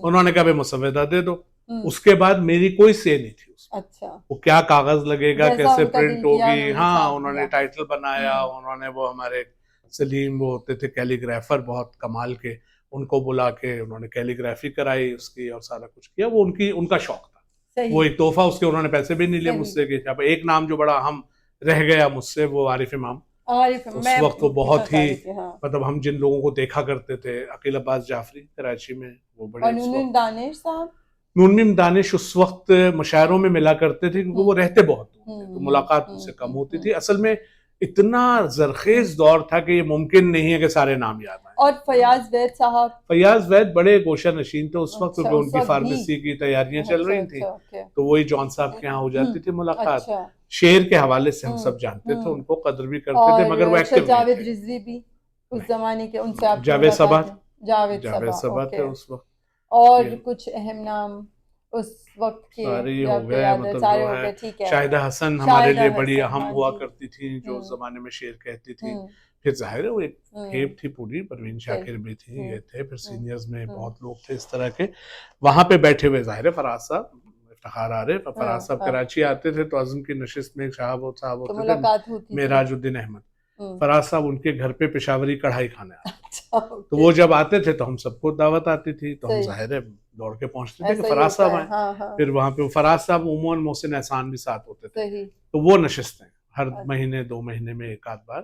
उन्होंने कहा भाई मुसव्वदा दे दो। उसके बाद मेरी कोई से नहीं थी उसमें। अच्छा। वो क्या कागज लगेगा, जैसा कैसे उनका दिल प्रिंट किया होगी। उन्होंने हाँ, छाप उन्होंने दिया। टाइटल बनाया। उन्होंने वो हमारे सलीम, वो होते थे कैलीग्राफर बहुत कमाल के, उनको बुला के उन्होंने कैलीग्राफी कराई उसकी और सारा कुछ किया। वो उनका शौक था। सही। वो एक तोहफा, उसके उन्होंने पैसे भी नहीं लिए सही। मुझसे। कि अब एक नाम जो बड़ा अहम रह गया मुझसे, वो आरिफ इमाम। आरिफ, उस मैं वक्त वो पूछना बहुत ही, चाह रही थी। हाँ। मतलब हम जिन लोगों को देखा करते थे, अकील अब्बास जाफरी कराची में, वो और बड़े उस नून वक्त। दानिश साहब। नूनमीम दानिश उस वक्त मुशायरों में मिला करते थे, क्योंकि वो रहते बहुत दूर थे, तो मुलाकात उनसे कम होती थी। असल में इतना जरखेज दौर था कि ये मुमकिन नहीं है कि सारे नाम याद आए। और फयाज वैद साहब। फयाज वैद बड़े गोशा नशीन थे उस वक्त, क्योंकि उस उनकी वक्त फार्मेसी की तैयारियां चल रही थी। तो वही जॉन साहब के यहाँ हो जाती थी मुलाकात। अच्छा। शेर के हवाले से हम सब जानते थे, उनको कदर भी करते थे, मगर वो एक्टिव नहीं जावेद थे। रिजवी भी उस जमाने के, उनसे आपकी जावेद सबा, मुलाकात है? जावेद सबा। थे उस वक्त। और कुछ अहम नाम उस वक्त के सारे ये जो हो आपको गए, याद है? मतलब सारे जो हो है। गए, ठीक है। शाहिदा हसन हमारे शाहिदा लिए बड़ी हसन, अहम हाँ हुआ जी। करती थी, जो उस जमाने में शेर कहती थी। हम्म। फिर जाहिर है वो एक खेप थी पूरी, परवीन शाकिर भी थी, हम्म। ये थे, फिर सीनियर्स में बहुत लोग थे इस तरह के वहां पे बैठे हुए। जाहिर है फराज साहब, इफ्तिखार आ रहे, फराज साहब कराची आते थे तो आजम की नशिस्त में एक साहब तो होते थे, मुलाकात होती थी। मेराजुद्दीन अहमद। फराज साहब उनके घर पे पेशावरी कढ़ाई खाने आते। अच्छा, तो वो जब आते थे तो हम सबको दावत आती थी, तो हम जाहिर है दौड़ के पहुंचते थे कि ऐसा ही फराज होता साहब है। आए। हाँ, हाँ। फिर वहां पे फराज साहब, उमूमन मोहसिन एहसान भी साथ होते थे। सही। तो वो नशिस्तें हर महीने 2 महीने में एक आध बार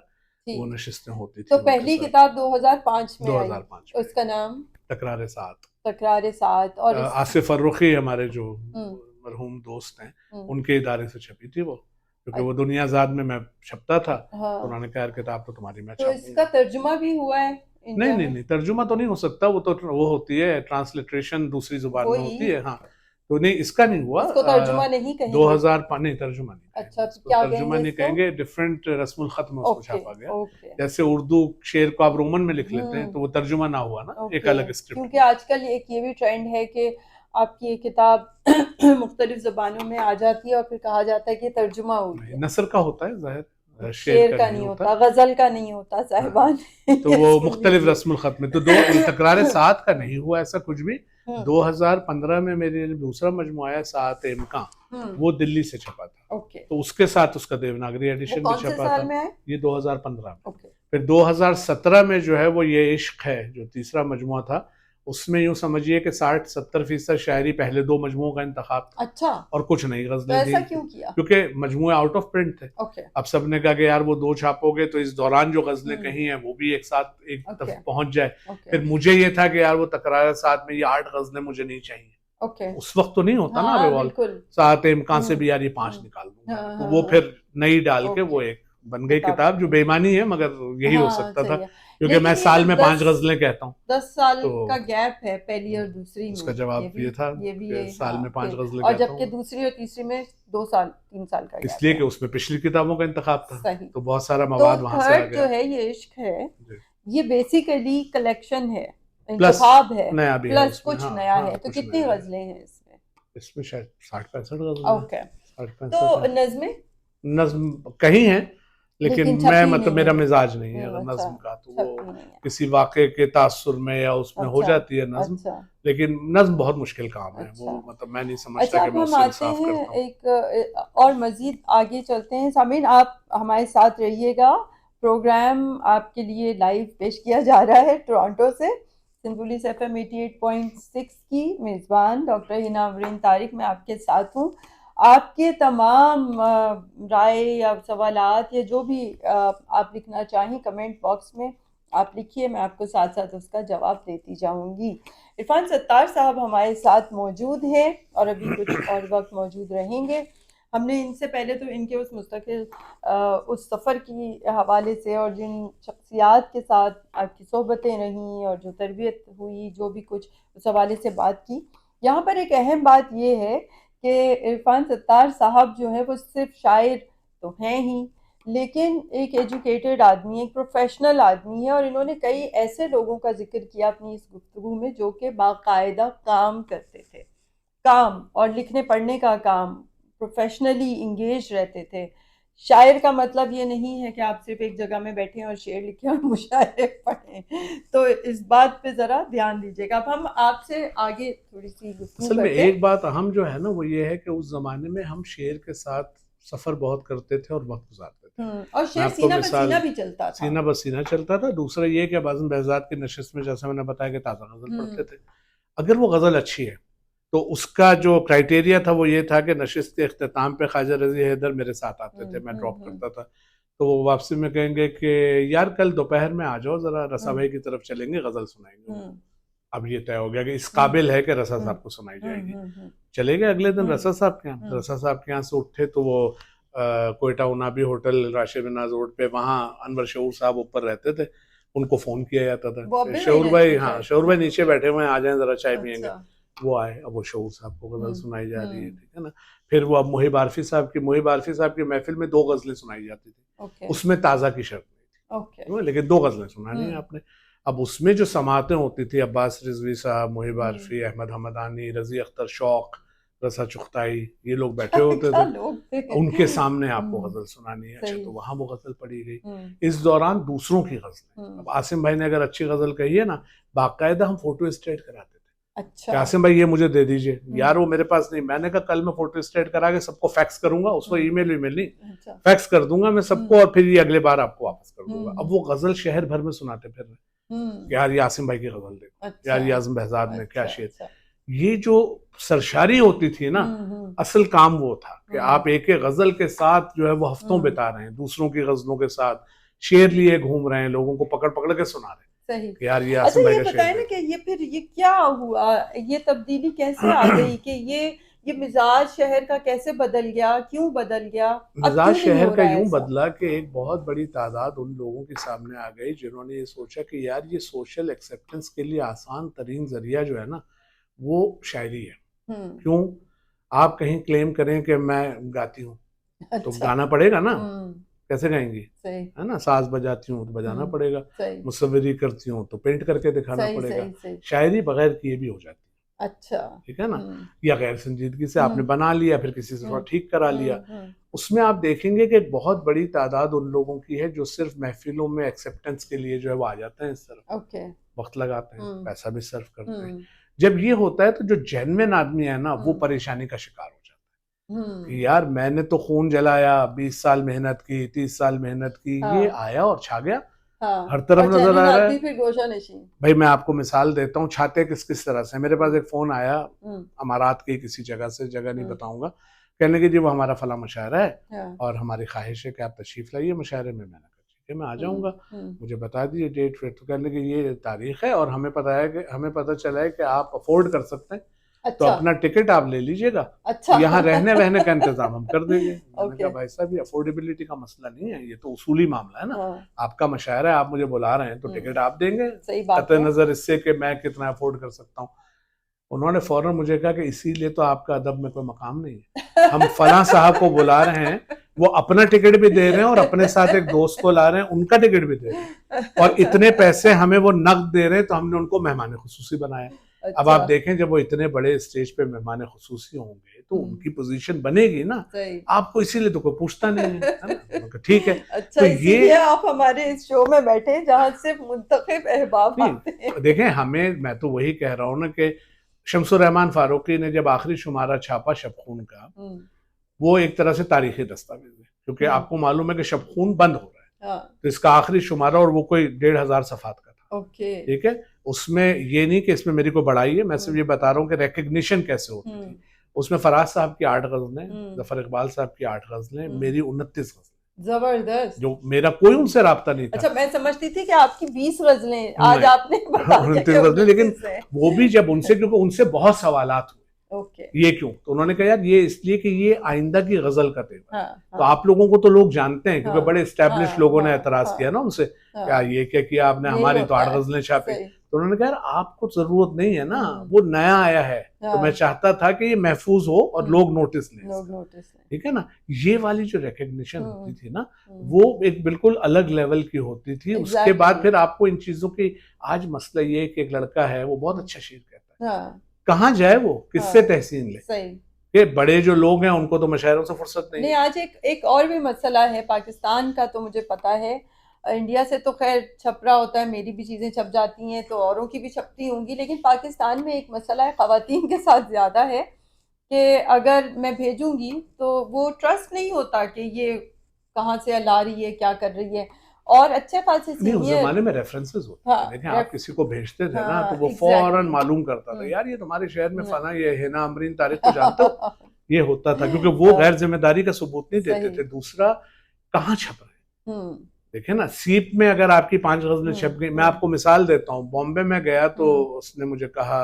वो ठीक। नशिस्तें होती थी तो उनके पहली साथ। किताब 2005 में आई। 2005 में उसका नाम तकरारे साथ। तकरारे साथ। और आसिफ फर्रुखी हमारे जो मरहूम दोस्त हैं, उनके इदारे से छपी थी वो, क्योंकि वो दुनियाज़ाद में मैं छपता था। हाँ। तो उन्होंने कहा यार किताब तो तुम्हारी मैं तो छापूंगा। इसका तर्जुमा भी हुआ है इंडिया में? नहीं, तर्जुमा तो नहीं हो सकता, वो तो वो होती है ट्रांसलिट्रेशन, दूसरी जुबान में वही। होती है। हाँ, तो नहीं, इसका नहीं हुआ। इसको तर्जुमा नहीं कहेंगे? 2005 नहीं, तर्जुमा नहीं। अच्छा, तो क्या तर्जुमा नहीं कहेंगे, डिफरेंट रस्मुल खत में उसको छापा गया। जैसे उर्दू शेर को आप रोमन में लिख लेते हैं तो वो तर्जुमा ना हुआ ना, एक अलग स्क्रिप्ट। क्योंकि आजकल एक ये भी ट्रेंड है कि आपकी ये किताब मुख्तलिफ ज़बानों में आ जाती है और फिर कहा जाता है कि तर्जुमा हो गया। नसर का होता है जाहिर, शेर का नहीं होता, गजल का नहीं होता साहिबान। तो वो मुख्तलिफ रस्मुल खत में। तो तकरार सात का नहीं हुआ ऐसा कुछ भी। 2015 में मेरे दूसरा मजमू आया सात इम्का, वो दिल्ली से छपा था। तो उसके साथ उसका देवनागरी एडिशन भी छपा था। ये 2015 में। फिर 2017 में जो है वो ये इश्क है जो तीसरा मजमुआ था, उसमें यूं समझिए कि 60-70% शायरी पहले दो मजमुओं का इंतखाब था। अच्छा। और कुछ नहीं गजलें। तो ऐसा क्यों किया? क्योंकि मजमुए आउट ऑफ प्रिंट थे। अब सबने कहा कि यार वो दो छापोगे तो इस दौरान जो गजलें कहीं हैं वो भी एक साथ एक तरफ पहुंच जाए। फिर मुझे ये था कि यार वो तकरार साथ में ये 8 गजलें मुझे नहीं चाहिए। उस वक्त तो नहीं होता ना रिवॉल्व, सात इम्कान से भी यार ये 5 निकाल दूंगा। तो वो फिर नई डाल के वो एक बन गई किताब, जो बेईमानी है मगर यही हो सकता था, क्योंकि मैं साल में 5 गजलें कहता हूँ। 10 साल का गैप है पहली और दूसरी में। उसका जवाब ये था कि साल में 5 गजलें और जबकि दूसरी और तीसरी में 2 साल 3 साल का, इसलिए कि उसमें पिछली किताबों का इंतखाब था। तो बहुत सारा मवाद वहां से आ गया। जो है ये इश्क है, ये बेसिकली कलेक्शन है, इंतखाब है, प्लस कुछ नया है। तो कितनी गजलें हैं इसमें? इसमें शायद 60-65 गजलें। ओके। तो नज्म कहीं है, लेकिन मैं मतलब मेरा मिजाज नहीं है नज्म का, तो वो किसी वाक़े के तासुर में या उसमें हो जाती है नज्म। लेकिन नज्म बहुत मुश्किल काम है, वो मतलब मैं नहीं समझता कि मैं उससे इंसाफ करता हूं। एक और मजीद आगे चलते हैं। सामीन, आप हमारे साथ रहिएगा। प्रोग्राम आपके लिए लाइव पेश किया जा रहा है टोरंटो से। सिंपुलिस FM 88.6 की मेज़बान डॉक्टर हिना अवरीन तारिक, मैं आपके साथ हूँ। आपके तमाम राय या सवालात या जो भी आप लिखना चाहें कमेंट बॉक्स में आप लिखिए, मैं आपको साथ साथ उसका जवाब देती जाऊंगी। इरफान सत्तार साहब हमारे साथ मौजूद हैं और अभी कुछ और वक्त मौजूद रहेंगे। हमने इनसे पहले तो इनके उस मुस्तकिल उस सफ़र की हवाले से और जिन शख्सियात के साथ आपकी सोहबतें रहीं और जो तरबियत हुई, जो भी कुछ उस हवाले से बात की। यहाँ पर एक अहम बात ये है कि इरफान सत्तार साहब जो है वो सिर्फ शायर तो हैं ही, लेकिन एक एजुकेटेड आदमी, एक प्रोफेशनल आदमी है। और इन्होंने कई ऐसे लोगों का जिक्र किया अपनी इस गुफ्तगू में जो कि बाकायदा काम करते थे, काम और लिखने पढ़ने का काम, प्रोफेशनली इंगेज रहते थे। शायर का मतलब ये नहीं है कि आप सिर्फ एक जगह में बैठे और शेर लिखें और मुशायरे पढ़ें। तो इस बात पे ज़रा ध्यान दीजिएगा। अब हम आपसे आगे थोड़ी सी गुफ्तगू असल में एक बात अहम जो है ना वो ये है कि उस ज़माने में हम शेर के साथ सफ़र बहुत करते थे और वक्त गुजारते थे। और शेर सीना बसीना भी चलता था। सीना बसीना चलता था। दूसरा ये कि बाज़म बेहज़ाद की नशिस्त में जैसे मैंने बताया कि ताज़ा गज़ल पढ़ते थे। अगर वो गज़ल अच्छी है तो उसका जो क्राइटेरिया था वो ये था कि नशिस्त के इख्तिताम पे ख्वाजा रज़ी हैदर मेरे साथ आते थे, मैं ड्रॉप करता था। तो वो वापसी में कहेंगे कि यार कल दोपहर में आ जाओ, ज़रा रसा भाई की तरफ चलेंगे, गज़ल सुनाएंगे। अब ये तय हो गया कि इस काबिल है कि रसा साहब को सुनाई जाएगी। चले गए अगले दिन रसा साहब के यहाँ। रसा साहब के यहाँ से उठे तो वो कोयटा उनाबी होटल राशिद नाज रोड पे, वहाँ अनवर शऊर साहब ऊपर रहते थे, उनको फ़ोन किया जाता था, शऊर भाई, हाँ शऊर भाई नीचे बैठे हुए हैं, आ जाएं ज़रा चाय पियेंगे। वो आए, अब वो शऊर साहब को गज़ल सुनाई जा रही है, ठीक है ना। फिर वो अब मुहिब आरफी साहब की महफिल में 2 गज़लें सुनाई जाती थी, उसमें ताज़ा की शर्त नहीं थी, लेकिन 2 गज़लें सुनानी है आपने। अब उसमें जो समातें होती थी, अब्बास रिजवी साहब, मुहिब आरफी, अहमद हमदानी, रज़ी अख्तर शौक, रसा चुगताई, ये लोग बैठे होते थे, उनके सामने आपको गज़ल सुनानी है। अच्छा, तो वहाँ वो गज़ल पढ़ी गई। इस दौरान दूसरों की गज़लें, अब आसिम भाई ने अगर अच्छी गज़ल कही है ना, बाकायदा हम फोटो स्टेट कराते थे। अच्छा, आसिम भाई ये मुझे दे दीजिए। यार वो मेरे पास नहीं, मैंने कहा कल मैं फोटो स्टेट करा के सबको फैक्स करूंगा, उसको ईमेल नहीं, फैक्स कर दूंगा मैं सबको, और फिर ये अगले बार आपको वापस कर दूंगा। अब वो गज़ल शहर भर में सुनाते फिर यार ये आसिम भाई की गज़ल देखो, यार ये आज़म बेहज़ाद ने क्या शेर। ये जो सरशारी होती थी ना, असल काम वो था कि आप एक एक गज़ल के साथ जो है वो हफ्तों बिता रहे हैं, दूसरों की गज़लों के साथ शेर लिए घूम रहे हैं, लोगों को पकड़ पकड़ के सुना रहे हैं। सही। यार ये अच्छा, ये बताए ना कि ये फिर ये क्या हुआ, ये तब्दीली कैसे आ गई कि ये मिजाज शहर का कैसे बदल गया, क्यों बदल गया? मिजाज शहर का यूं बदला कि एक बहुत बड़ी तादाद उन लोगों के सामने आ गई जिन्होंने ये सोचा कि यार ये सोशल एक्सेप्टेंस के लिए आसान तरीन जरिया जो है ना वो शायरी है। क्यों? आप कहीं क्लेम करें कि मैं गाती हूँ तो अच्छा। गाना पड़ेगा ना, कैसे गाएंगी? सही। है ना, साज बजाती हूँ तो बजाना पड़ेगा, सही मुसव्विरी करती हूँ तो पेंट करके दिखाना सही पड़ेगा। सही सही। शायरी बगैर किए भी हो जाती अच्छा। है, ठीक है ना? या गैर संजीदगी से आपने बना लिया, फिर किसी से थोड़ा ठीक करा लिया। उसमें आप देखेंगे कि एक बहुत बड़ी तादाद उन लोगों की है जो सिर्फ महफिलों में एक्सेप्टेंस के लिए जो है वो आ जाते हैं इस तरफ, ओके। वक्त लगाते हैं, पैसा भी सर्व करते हैं। जब ये होता है तो जो जेन्युइन आदमी है ना वो परेशानी का शिकार हो जाता है कि यार मैंने तो खून जलाया, 20 साल मेहनत की, 30 साल मेहनत की, ये आया और छा गया, हर तरफ नजर आ रहा है। फिर गोशा नशीन। भाई मैं आपको मिसाल देता हूँ, छाते किस किस तरह से। मेरे पास एक फोन आया अमारात की किसी जगह से, जगह नहीं बताऊंगा, कहने की जी वो हमारा फला मुशायरा है और हमारी ख्वाहिश है कि आप तशरीफ लाइए मुशायरे में। मैंने कहा ठीक है मैं आ जाऊंगा, मुझे बता दीजिए डेट फिर। तो कहने की ये तारीख है और हमें पता है कि हमें पता चला है कि आप अफोर्ड कर सकते हैं, तो अपना टिकट आप ले लीजिएगा, अच्छा। यहाँ रहने वहने का इंतजाम हम कर देंगे। मैंने कहा भाई साहब ये अफोर्डेबिलिटी का मसला नहीं है, ये तो उसूली मामला है ना। आपका मशायरा है, आप मुझे बुला रहे हैं तो टिकट आप देंगे, कतई नजर इससे कि मैं कितना अफोर्ड कर सकता हूँ। उन्होंने फौरन मुझे कहा कि इसीलिए तो आपका अदब में कोई मकाम नहीं है, हम फला साहब को बुला रहे हैं, वो अपना टिकट भी दे रहे हैं और अपने साथ एक दोस्त को ला रहे हैं, उनका टिकट भी दे रहे हैं, और इतने पैसे हमें वो नकद दे रहे हैं, तो हमने उनको मेहमान खुसूसी बनाया। अच्छा। अब आप देखें जब वो इतने बड़े स्टेज पे मेहमान खुसूसी होंगे तो उनकी पोजीशन बनेगी ना आपको, इसीलिए तो कोई पूछता नहीं है। ठीक है। अच्छा, तो ये आप हमारे इस शो में बैठे जहाँ सिर्फ मुंतखब अहबाब आते हैं। देखें हमें, मैं तो वही कह रहा हूँ ना कि शमसुर रहमान फारूकी ने जब आखिरी शुमारा छापा शबखून का, वो एक तरह से तारीखी दस्तावेज है, क्योंकि आपको मालूम है कि शबखून बंद हो रहा है, तो इसका आखिरी शुमारा, और वो कोई 1500 सफात का था। ठीक है, उसमें ये नहीं कि इसमें मेरी को बढ़ाई है, मैं सिर्फ ये बता रहा हूँ कि रिकग्निशन कैसे होती थी। उसमें फराज साहब की 8 गजलें, जफर इकबाल साहब की 8 गजलें, मेरी 29 गजलें। जबरदस्त। जो मेरा कोई उनसे राब्ता नहीं था। अच्छा, मैं समझती थी कि आपकी 20 गजलें, आज आपने बता दिया 29 गजलें, लेकिन वो भी जब उनसे, क्योंकि उनसे बहुत सवालात हुए, ये क्यों, तो उन्होंने कहा यार ये इसलिए कि ये आइंदा की गजल का तेवर है। तो आप लोगों को तो लोग जानते हैं, क्योंकि बड़े एस्टेब्लिश लोगों ने एतराज किया ना उनसे, क्या ये क्या किया आपने, हमारी तो 8 गजलें छापी। तो उन्होंने कहा यार आपको जरूरत नहीं है ना, वो नया आया है, तो मैं चाहता था कि ये महफूज हो और लोग नोटिस लें। ठीक है ना, ये वाली जो रिकग्निशन होती थी ना, वो एक बिल्कुल अलग लेवल की होती थी। उसके बाद फिर आपको इन चीजों की, आज मसला ये कि एक लड़का है वो बहुत अच्छा शेर कहता है, कहाँ जाए वो, किससे तहसीन ले। ये बड़े जो लोग हैं उनको तो मशायरों से फुर्सत नहीं। आज एक और भी मसला है पाकिस्तान का, तो मुझे पता है इंडिया से तो खैर छप रहा होता है, मेरी भी चीज़ें छप जाती हैं तो औरों की भी छपती होंगी, लेकिन पाकिस्तान में एक मसला है ख़वातीन के साथ ज़्यादा है कि अगर मैं भेजूंगी तो वो ट्रस्ट नहीं होता कि ये कहाँ से ला रही है, क्या कर रही है, और अच्छे खासे सीनियर, उस जमाने में रेफरेंस होते थे। देखें आप किसी को भेजते थे ना तो वो फौरन मालूम करता था, यार ये तुम्हारे शहर में फना, ये है ना अमरीन तारिक को जानते हो, ये होता था, क्योंकि वो गैर जिम्मेदारी का सबूत नहीं देते थे। दूसरा, कहाँ छप रहे, देखे ना, सीप में अगर आपकी 5 गजलें छप गई। मैं आपको मिसाल देता हूँ, बॉम्बे में गया तो उसने मुझे कहा,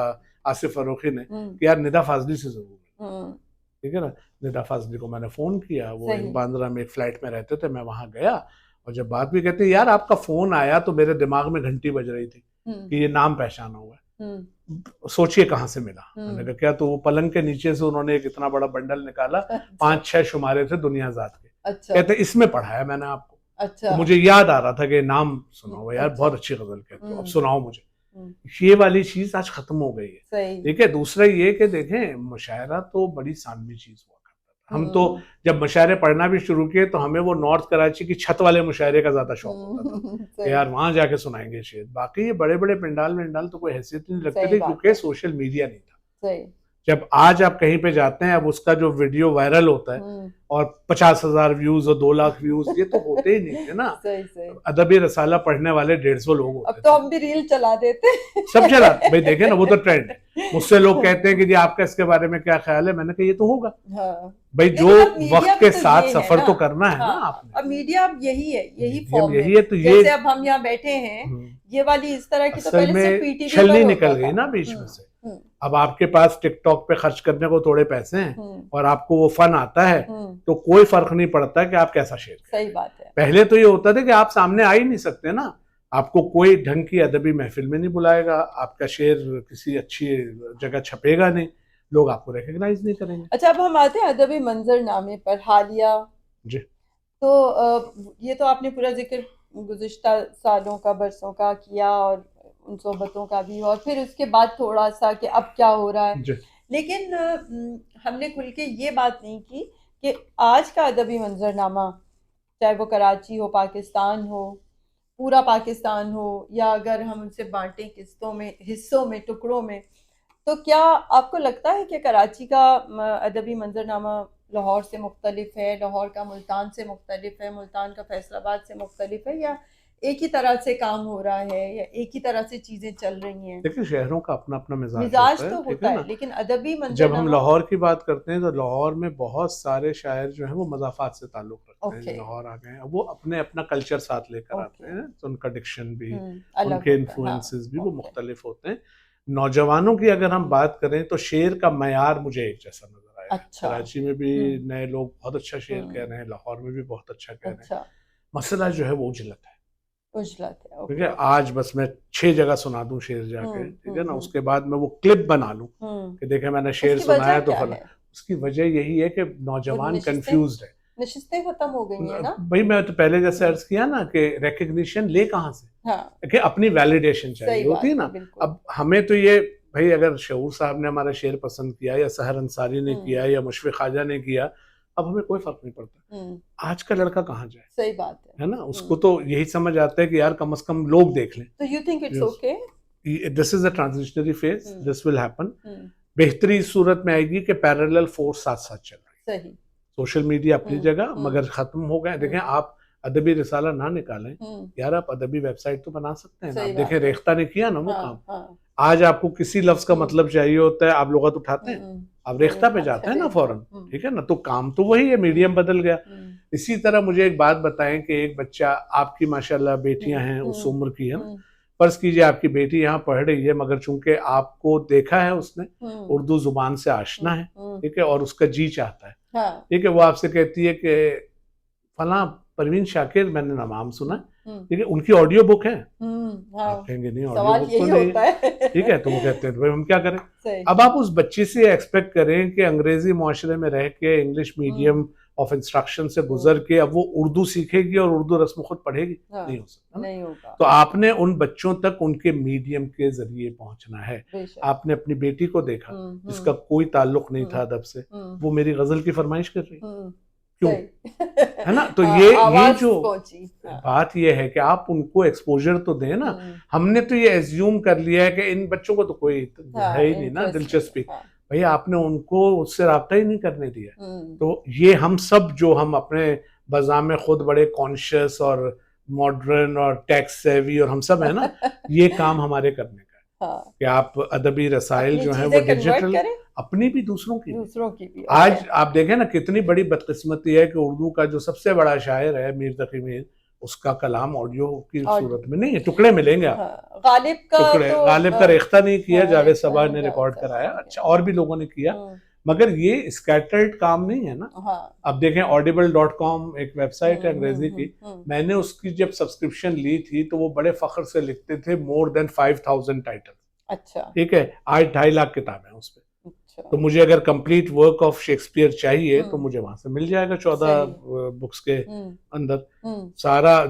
आसिफ फरूखी ने, कि यार निदा फाजली से जरूर, ठीक है ना। निदा फाजली को मैंने फोन किया, वो बांद्रा में एक फ्लाइट में रहते थे, मैं वहां गया, और जब बात भी कहते हैं यार आपका फोन आया तो मेरे दिमाग में घंटी बज रही थी कि ये नाम पहचाना हुआ है, सोचिए कहाँ से मिला। मैंने कहा क्या, तो वो पलंग के नीचे से उन्होंने एक इतना बड़ा बंडल निकाला, 5-6 शुमारे थे दुनियाजात के। कहते इसमें पढ़ा है मैंने आपको। तो मुझे याद आ रहा था कि नाम सुनाओ यार, बहुत अच्छी गजल कहते हो, अब सुनाओ मुझे। ये वाली चीज आज खत्म हो गई है। ठीक है, दूसरा ये कि देखें मुशायरा तो बड़ी सानवी चीज हुआ करता था। हम तो जब मुशायरे पढ़ना भी शुरू किए तो हमें वो नॉर्थ कराची की छत वाले मुशायरे का ज्यादा शौक होता था यार वहां जाके सुनाएंगे शेर। बाकी ये बड़े बड़े पंडाल विंडाल तो कोई हैसियत नहीं रखते थे, क्योंकि सोशल मीडिया नहीं था। जब आज आप कहीं पे जाते हैं, अब उसका जो वीडियो वायरल होता है और 50,000 व्यूज और 2 लाख व्यूज, ये तो होते ही नहीं थे ना। अदबी रसाला पढ़ने वाले 150 लोग होते। अब तो हम भी रील चला देते, सब चला, भाई देखे ना, वो तो ट्रेंड है। मुझसे लोग कहते हैं कि जी आपका इसके बारे में क्या ख्याल है, मैंने कहा ये तो होगा। भाई जो वक्त के साथ सफर तो करना है ना आपने। अब मीडिया अब यही है, यही है। तो ये अब हम यहाँ बैठे हैं, ये वाली इस तरह की तो पहले से पीटीवी छलनी निकल गई ना बीच में से। अब आपके पास टिकटॉक पे खर्च करने को थोड़े पैसे हैं और आपको वो फन आता है, तो कोई फर्क नहीं पड़ता कि आप कैसा शेर। सही बात है। पहले तो ये होता था कि आप सामने आ ही नहीं सकते ना, आपको कोई ढंग की अदबी महफिल में नहीं बुलाएगा, आपका शेर किसी अच्छी जगह छपेगा नहीं, लोग आपको रिकग्नाइज नहीं करेंगे। अच्छा, अब हम आते हैं अदबी मंजरनामे पर। हालिया जी। तो ये तो आपने पूरा जिक्र गुज़िश्ता सालों का, बरसों का किया, और उन सोहबतों का भी, और फिर उसके बाद थोड़ा सा कि अब क्या हो रहा है। जी। लेकिन हमने खुल के ये बात नहीं की कि आज का अदबी मंजरनामा, चाहे वो कराची हो, पाकिस्तान हो, पूरा पाकिस्तान हो, या अगर हम उनसे बांटें किस्तों में, हिस्सों में, टुकड़ों में, तो क्या आपको लगता है कि कराची का अदबी मंजरनामा लाहौर से मुख्तलिफ है, लाहौर का मुल्तान से मुख्तलिफ है, मुल्तान का फैसलाबाद से मुख्तलिफ है, या एक ही तरह से काम हो रहा है, या एक ही तरह से चीज़ें चल रही हैं? देखिए, शहरों का अपना अपना मिजाज मिजाज होता है, तो ठीक होता है है, ना। लेकिन अदबी जब हम मंजरनामा। लाहौर की बात करते हैं तो लाहौर में बहुत सारे शायर जो हैं वो मज़ाफ़ात से ताल्लुक़ रखते हैं, जो ओके। लाहौर आ गए हैं, वो अपने अपना कल्चर साथ लेकर आते ओके। हैं, तो उनका डिक्शन भी, अलग उनके होता है, हाँ। इन्फ्लुएंसेस भी वो ओके। मुख्तलिफ होते हैं। नौजवानों की अगर हम बात करें तो शेर का मयार मुझे एक जैसा नज़र आया है। अच्छा। कराची में भी हम्म। नए लोग बहुत अच्छा शेर कह हम्म। रहे हैं, लाहौर में भी बहुत अच्छा कह रहे हैं। अच्छा। मसला जो है वो उजलत है, उजलत है। ठीक ओके। है। आज बस मैं 6 जगह सुना दूं शेर जाके, ठीक है ना, हम्म। उसके बाद मैं वो क्लिप बना लूं हम्म। कि देखे मैंने शेर उसकी वजह सुनाया तो क्या फला। है? उसकी वजह यही है कि वो नौजवान नशिस्तें कंफ्यूज्ड है। नशिस्तें खत्म हो गई हैं ना। भाई मैं तो पहले जैसे हम्म। अर्ज किया ना कि रिकग्निशन ले कहाँ से, हाँ, कि अपनी वैलिडेशन चाहिए सही होती है बात है, ना। बिल्कुल। अब हमें तो ये, भाई अगर शहूर साहब ने हमारा शेर पसंद किया, या सहर अंसारी ने हम्म। किया, या मुशफ़िक़ ख्वाजा ने किया, अब हमें कोई फर्क नहीं पड़ता। आज का लड़का कहाँ जाए, सही बात है ना। है। उसको तो यही समझ आता है कि यार कम से कम लोग देख लें। तो you think it's Yes. Okay? This is a transitionary phase, hmm. This will happen. Hmm. बेहतरी इस सूरत में आएगी कि पैरेलल फोर्स साथ साथ चल रही है। सही। सोशल मीडिया अपनी जगह, हम्म। मगर खत्म हो गए। देखें, आप अदबी रिसाला ना निकालें हम्म। यार, आप अदबी वेबसाइट तो बना सकते हैं ना। आप सही देखें, बात है। रेख्ता ने किया ना वो हाँ, काम। हाँ। आज आपको किसी लफ्ज का मतलब चाहिए होता है, आप लुगत उठाते हैं, आप रेख्ता पे जाते हैं ना फौरन, ठीक है ना। तो काम तो वही है, मीडियम बदल गया। इसी तरह मुझे एक बात बताएं कि एक बच्चा, आपकी माशाल्लाह बेटियां हैं, उस उम्र की है ना, फर्ज कीजिए आपकी बेटी यहाँ पढ़ रही है, मगर चूंकि आपको देखा है उसने, उर्दू जुबान से आशना है, ठीक है, और उसका जी चाहता है, हाँ। ठीक है, वो आपसे कहती है कि फला परवीन शाकिर मैंने नाम सुना, ठीक है, उनकी ऑडियो बुक है। हाँ। आप कहेंगे नहीं, ऑडियो सवाल बुक यही तो नहीं होता है, है। ठीक है। तो वो कहते हैं तो भाई हम क्या करें। सही। अब आप उस बच्ची से एक्सपेक्ट करें कि अंग्रेजी मुआशरे में रह के, इंग्लिश मीडियम ऑफ इंस्ट्रक्शन से गुजर के अब वो उर्दू सीखेगी और उर्दू रस्म खुद पढ़ेगी, हाँ, नहीं हो सकता ना। नहीं होगा। तो आपने उन बच्चों तक उनके मीडियम के जरिए पहुंचना है। बेशक। आपने अपनी बेटी को देखा, जिसका कोई ताल्लुक नहीं था अदब से, वो मेरी गजल की फरमाइश कर रही, क्यों, है ना। तो ये जो बात ये है कि आप उनको एक्सपोजर तो दें ना। हमने तो ये एज्यूम कर लिया है कि इन बच्चों को तो कोई है ही नहीं ना दिलचस्पी। भैया आपने उनको उससे राब्ता ही नहीं करने दिया। तो ये हम सब जो हम अपने बजाम खुद बड़े कॉन्शियस और मॉडर्न और टैक्स सेवी और हम सब है ना, ये काम हमारे करने का है। हाँ। कि आप अदबी रसाइल जो है वो डिजिटल, अपनी भी दूसरों की भी। आज आप देखें ना, कितनी बड़ी बदकिस्मती है कि उर्दू का जो सबसे बड़ा शायर है मीर तकी मीर, उसका कलाम ऑडियो की सूरत में नहीं है, टुकड़े मिलेंगे आप। हाँ, गालिब का टुकड़े, तो गालिब का रेख्ता नहीं किया, जावेद सबा ने रिकॉर्ड कराया, अच्छा और भी लोगों ने किया, मगर ये स्कैटर्ड काम नहीं है ना। हाँ। अब देखें audible.com एक वेबसाइट है अंग्रेजी की, मैंने उसकी जब सब्सक्रिप्शन ली थी तो वो बड़े फख्र से लिखते थे मोर देन 5000 टाइटल। अच्छा, ठीक है, आज 2.5 लाख किताबें हैं उस पर। अच्छा। तो मुझे अगर कंप्लीट वर्क ऑफ शेक्सपियर चाहिए तो मुझे वहां से मिल जाएगा 14 बुक्स के अंदर।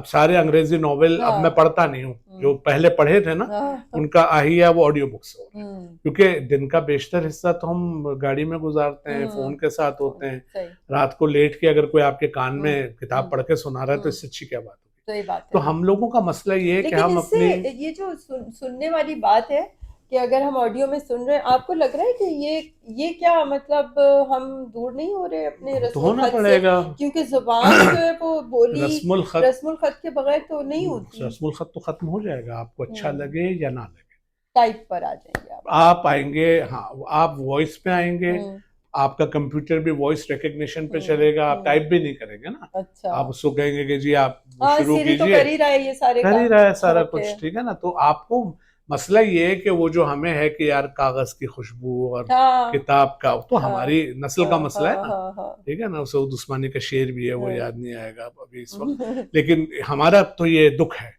सारे अंग्रेजी नॉवेल अब मैं पढ़ता नहीं हूँ, जो पहले पढ़े थे ना उनका आहिया वो ऑडियो बुक्स हो, क्योंकि दिन का बेशतर हिस्सा तो हम गाड़ी में गुजारते हैं, फोन के साथ होते हैं। रात को लेट के अगर कोई आपके कान में किताब पढ़ के सुना रहा है तो इससे अच्छी क्या बात होगी। सही बात है। तो हम लोगों का मसला ये है कि हम अपने ये जो सुनने वाली बात है कि अगर हम ऑडियो में सुन रहे हैं, आपको लग रहा है कि ये क्या मतलब हम दूर नहीं हो रहे अपने रस्मुल खत से? क्योंकि जुबान जो है वो बोली रस्मुल खत के बगैर तो नहीं होती। रस्मुल खत तो खत्म हो जाएगा, आपको अच्छा लगे या ना लगे। टाइप पर आ जाएंगे आप आएंगे, हाँ आप वॉइस पे आएंगे, आपका कंप्यूटर भी वॉइस रिकग्निशन पे चलेगा, आप टाइप भी नहीं करेंगे ना। अच्छा। आप उसको कहेंगे कि जी आप शुरू कीजिए, तो कर ही रहा है, ये सारे कर ही रहा है सारा कुछ, ठीक है ना। तो आपको मसला ये है कि वो जो हमें है कि यार कागज की खुशबू और किताब का, तो हमारी नस्ल का मसला है ना, ठीक है ना। सऊद उस्मानी का शेर भी है, वो याद नहीं आएगा अभी इस वक्त, लेकिन हमारा तो ये दुख है।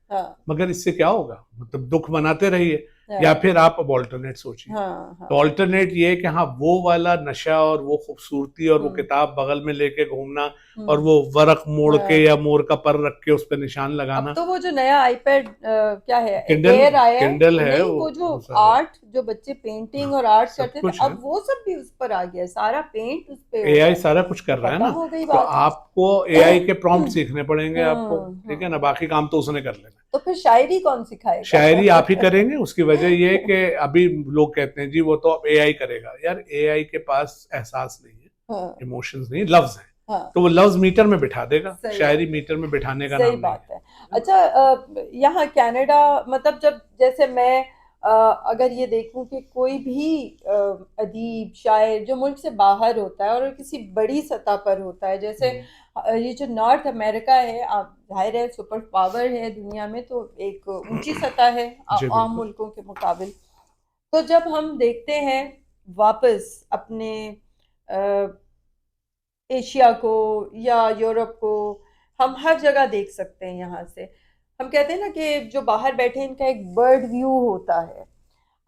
मगर इससे क्या होगा, मतलब दुख बनाते रहिए। या फिर आप अब ऑल्टरनेट सोचिए। तो ऑल्टरनेट ये है कि हाँ वो वाला नशा और वो खूबसूरती और वो किताब बगल में लेके घूमना और वो वर्क मोड़ के या मोर का पर रख के उस पर निशान लगाना। अब तो वो जो नया आईपैड क्या है, किंडल, एयर आया है, किंडल है, नहीं वो जो आर्ट, जो बच्चे पेंटिंग और आर्ट करते थे, अब वो सब भी उस पर आ गया, सारा पेंट उस पे, एआई सारा कुछ कर रहा है ना। तो आपको एआई के प्रॉम्प्ट सीखने पड़ेंगे आपको, ठीक है ना, बाकी काम तो उसने कर लेना। तो फिर शायरी कौन सिखाएगा? शायरी आप ही करेंगे। उसकी वजह ये है कि अभी लोग कहते हैं जी वो तो अब एआई करेगा। यार एआई के पास एहसास नहीं है, इमोशंस नहीं, लफ्ज है। तो वो लफ्ज मीटर में बिठा देगा, शायरी मीटर में बिठाने का नाम बात है। अच्छा, यहाँ कनाडा, मतलब जब जैसे मैं अगर ये देखूं कि कोई भी अदीब शायर जो मुल्क से बाहर होता है और किसी बड़ी सतह पर होता है, जैसे ये जो नॉर्थ अमेरिका है, जाहिर है सुपर पावर है दुनिया में, तो एक ऊंची सतह है आम मुल्कों के मुकाबिल। तो जब हम देखते हैं वापस अपने एशिया को या यूरोप को, हम हर जगह देख सकते हैं यहाँ से। हम कहते हैं ना कि जो बाहर बैठे हैं इनका एक बर्ड व्यू होता है।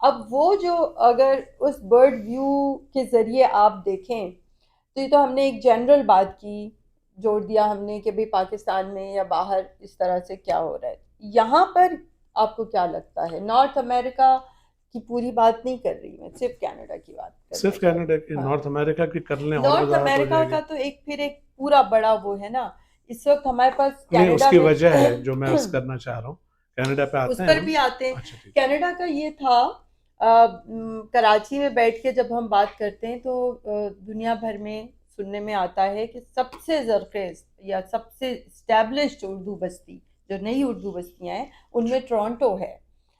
अब वो जो अगर उस बर्ड व्यू के ज़रिए आप देखें, तो ये तो हमने एक जनरल बात की, जोड़ दिया हमने कि भाई पाकिस्तान में या बाहर इस तरह से क्या हो रहा है। यहाँ पर आपको क्या लगता है? नॉर्थ अमेरिका की पूरी बात नहीं कर रही मैं, सिर्फ कनाडा की बात कर रही हूँ। सिर्फ कनाडा की? नॉर्थ अमेरिका की कर लें। नॉर्थ अमेरिका का तो एक फिर एक पूरा बड़ा वो है ना, इस वक्त हमारे पास कनाडा उसकी वजह है जो मैं अर्ज करना चाह रहा हूँ। कनाडा पे आते उस पर भी आते हैं। अच्छा, कनाडा का ये था, कराची में बैठ के जब हम बात करते हैं तो दुनिया भर में सुनने में आता है कि सबसे ज़रखेज़ या सबसे स्टैब्लिश्ड उर्दू बस्ती, जो नई उर्दू बस्तियाँ हैं, उनमें टोरंटो है।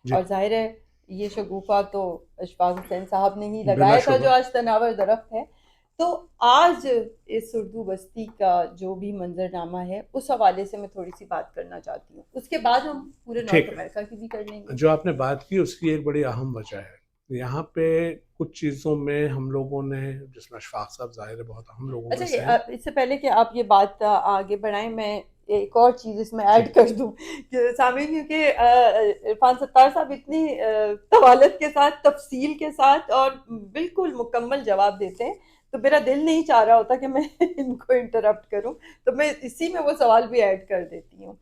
और जाहिर है ये शगुफा तो अशफाक हुसैन साहब ने ही लगाया था, जो आज तनावर दरख्त है। तो आज इस उर्दू बस्ती का जो भी मंजरनामा है, उस हवाले से मैं थोड़ी सी बात करना चाहती हूँ। उसके बाद हम पूरे नॉर्थ अमेरिका की भी कर लेंगे। जो आपने बात की उसकी एक बड़ी अहम वजह है यहाँ पे कुछ चीज़ों में हम लोगों ने, जिसमें अशफाक साहब जाहिर है बहुत अहम लोगों में से हैं। इससे पहले कि आप ये बात आगे बढ़ाएं, मैं एक और चीज़ इसमें ऐड कर दूं कि सामने, क्योंकि इरफान सत्तार साहब इतनी तवालत के साथ, तफसील के साथ और बिल्कुल मुकम्मल जवाब देते हैं, तो मेरा दिल नहीं चाह रहा होता कि मैं इनको इंटरप्ट करूं, तो मैं इसी में वो सवाल भी ऐड कर देती हूँ।